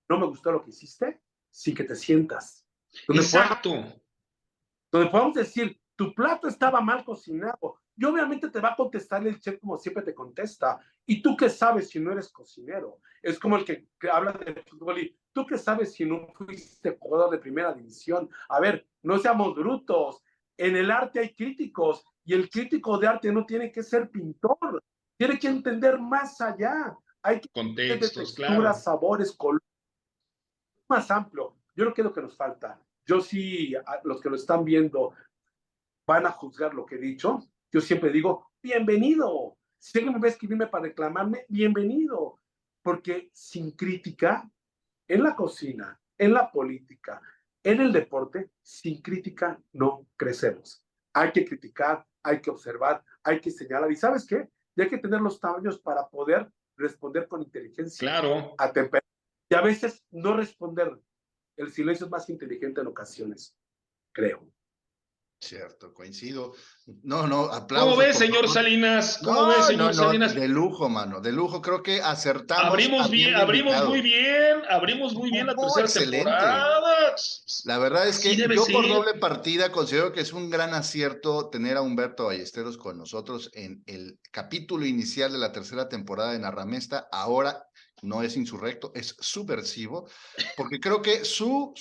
no me gustó lo que hiciste, sí que te sientas. Donde podamos decir, tu plato estaba mal cocinado. Y obviamente te va a contestar el chef como siempre te contesta. ¿Y tú qué sabes si no eres cocinero? Es como el que habla de fútbol y ¿tú qué sabes si no fuiste jugador de primera división? A ver, no seamos brutos. En el arte hay críticos y el crítico de arte no tiene que ser pintor. Tiene que entender más allá. Hay que contextos, de texturas, sabores, colores. Más amplio. Yo creo que es lo que nos falta. Yo sí, a los que lo están viendo van a juzgar lo que he dicho. Yo siempre digo, bienvenido. Si alguien me va a escribirme para reclamarme, bienvenido. Porque sin crítica, en la cocina, en la política, en el deporte, sin crítica no crecemos. Hay que criticar, hay que observar, hay que señalar. ¿Y sabes qué? Y hay que tener los tamaños para poder responder con inteligencia. Claro. A temperatura. Y a veces no responder. El silencio es más inteligente en ocasiones, creo. Cierto, coincido. No, aplausos. ¿Cómo ves, señor Salinas? ¿Cómo ves, señor Salinas? De lujo, mano, de lujo. Creo que acertamos. Abrimos muy bien la tercera temporada. La verdad es que yo por doble partida considero que es un gran acierto tener a Humberto Ballesteros con nosotros en el capítulo inicial de la tercera temporada de Narramesta. Ahora no es insurrecto, es subversivo, porque creo que su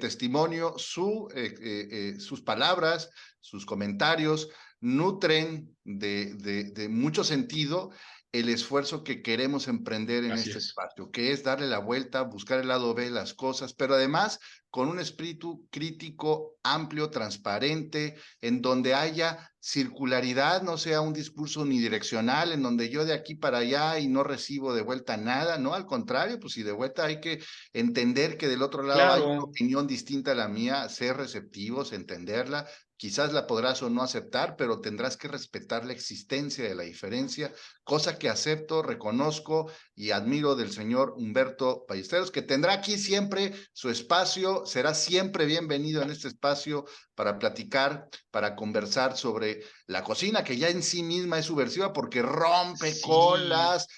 testimonio, sus palabras, sus comentarios nutren de mucho sentido el esfuerzo que queremos emprender en este espacio, que es darle la vuelta, buscar el lado B de las cosas, pero además con un espíritu crítico, amplio, transparente, en donde haya circularidad, no sea un discurso unidireccional en donde yo de aquí para allá y no recibo de vuelta nada, ¿no? Al contrario, pues si de vuelta hay que entender que del otro lado hay una Claro, opinión distinta a la mía, ser receptivos, entenderla, quizás la podrás o no aceptar, pero tendrás que respetar la existencia de la diferencia, cosa que acepto, reconozco y admiro del señor Humberto Ballesteros, que tendrá aquí siempre su espacio, será siempre bienvenido en este espacio para platicar, para conversar sobre la cocina, que ya en sí misma es subversiva porque rompe con sí, las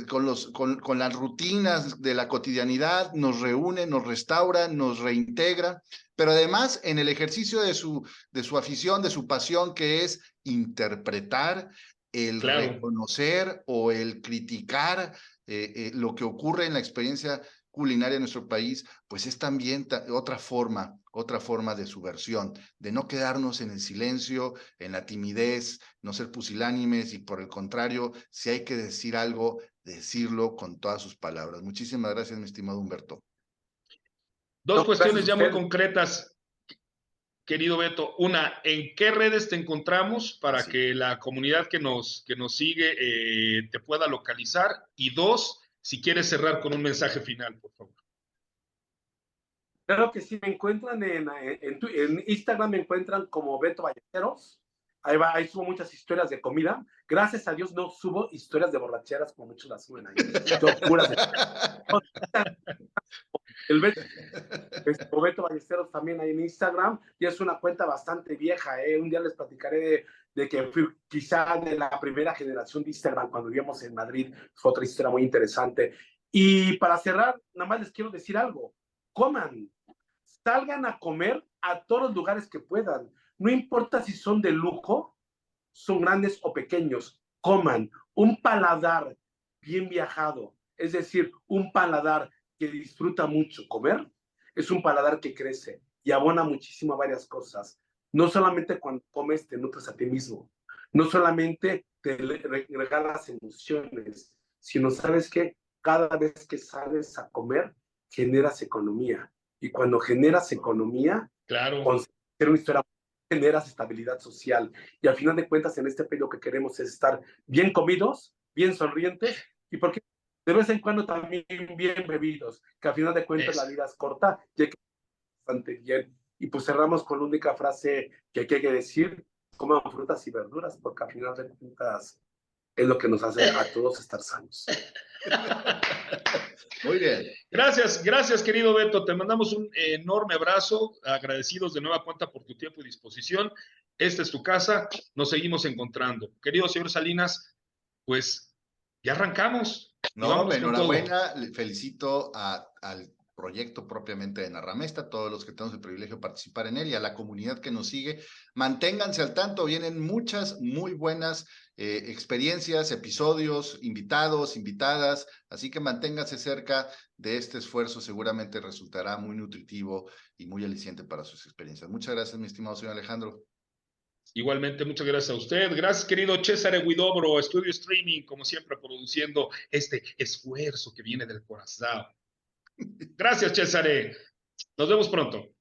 con las rutinas de la cotidianidad, nos reúne, nos restaura, nos reintegra, pero además en el ejercicio de su afición, de su pasión, que es interpretar, el claro. reconocer o el criticar lo que ocurre en la experiencia culinaria de nuestro país, pues es también otra forma de subversión, de no quedarnos en el silencio, en la timidez, no ser pusilánimes y por el contrario, si hay que decir algo, decirlo con todas sus palabras. Muchísimas gracias, mi estimado Humberto. Dos No, gracias cuestiones a ya muy usted. concretas, querido Beto. Una, ¿en qué redes te encontramos para Así. que la comunidad que nos sigue te pueda localizar? Y dos, si quieres cerrar con un mensaje final, por favor. Claro que sí, me encuentran en Instagram, me encuentran como Beto Ballesteros. Ahí subo muchas historias de comida. Gracias a Dios no subo historias de borracheras como muchos las suben ahí. Yo puras de... El Beto, Beto Ballesteros también ahí en Instagram, y es una cuenta bastante vieja, ¿eh? Un día les platicaré de que fui quizá de la primera generación de Instagram cuando vivíamos en Madrid. Fue otra historia muy interesante. Y para cerrar, nada más les quiero decir algo. Coman, salgan a comer a todos los lugares que puedan. No importa si son de lujo, son grandes o pequeños. Coman un paladar bien viajado, es decir, un paladar que disfruta mucho comer, es un paladar que crece y abona muchísimo a varias cosas. No solamente cuando comes te nutres a ti mismo, no solamente te regalas emociones, sino sabes que cada vez que sales a comer generas economía. Y cuando generas economía, Claro, con ser una historia, generas estabilidad social. Y al final de cuentas, en este periodo que queremos es estar bien comidos, bien sonrientes y porque de vez en cuando también bien bebidos, que al final de cuentas la eso. vida es corta y hay que bastante bien. Y pues cerramos con la única frase que hay que decir: coman frutas y verduras, porque al final de cuentas es lo que nos hace a todos estar sanos. Muy bien. Gracias, gracias, querido Beto. Te mandamos un enorme abrazo, agradecidos de nueva cuenta por tu tiempo y disposición. Esta es tu casa, nos seguimos encontrando. Querido señor Salinas, pues ya arrancamos y No, vámonos con todo. enhorabuena, le felicito al proyecto propiamente de Narramesta, todos los que tenemos el privilegio de participar en él y a la comunidad que nos sigue. Manténganse al tanto, vienen muchas muy buenas experiencias, episodios, invitados, invitadas, así que manténganse cerca de este esfuerzo, seguramente resultará muy nutritivo y muy aliciente para sus experiencias. Muchas gracias, mi estimado señor Alejandro. Igualmente, muchas gracias a usted. Gracias, querido César Guidobro, Estudio Streaming, como siempre, produciendo este esfuerzo que viene del corazón. Gracias, César. Nos vemos pronto.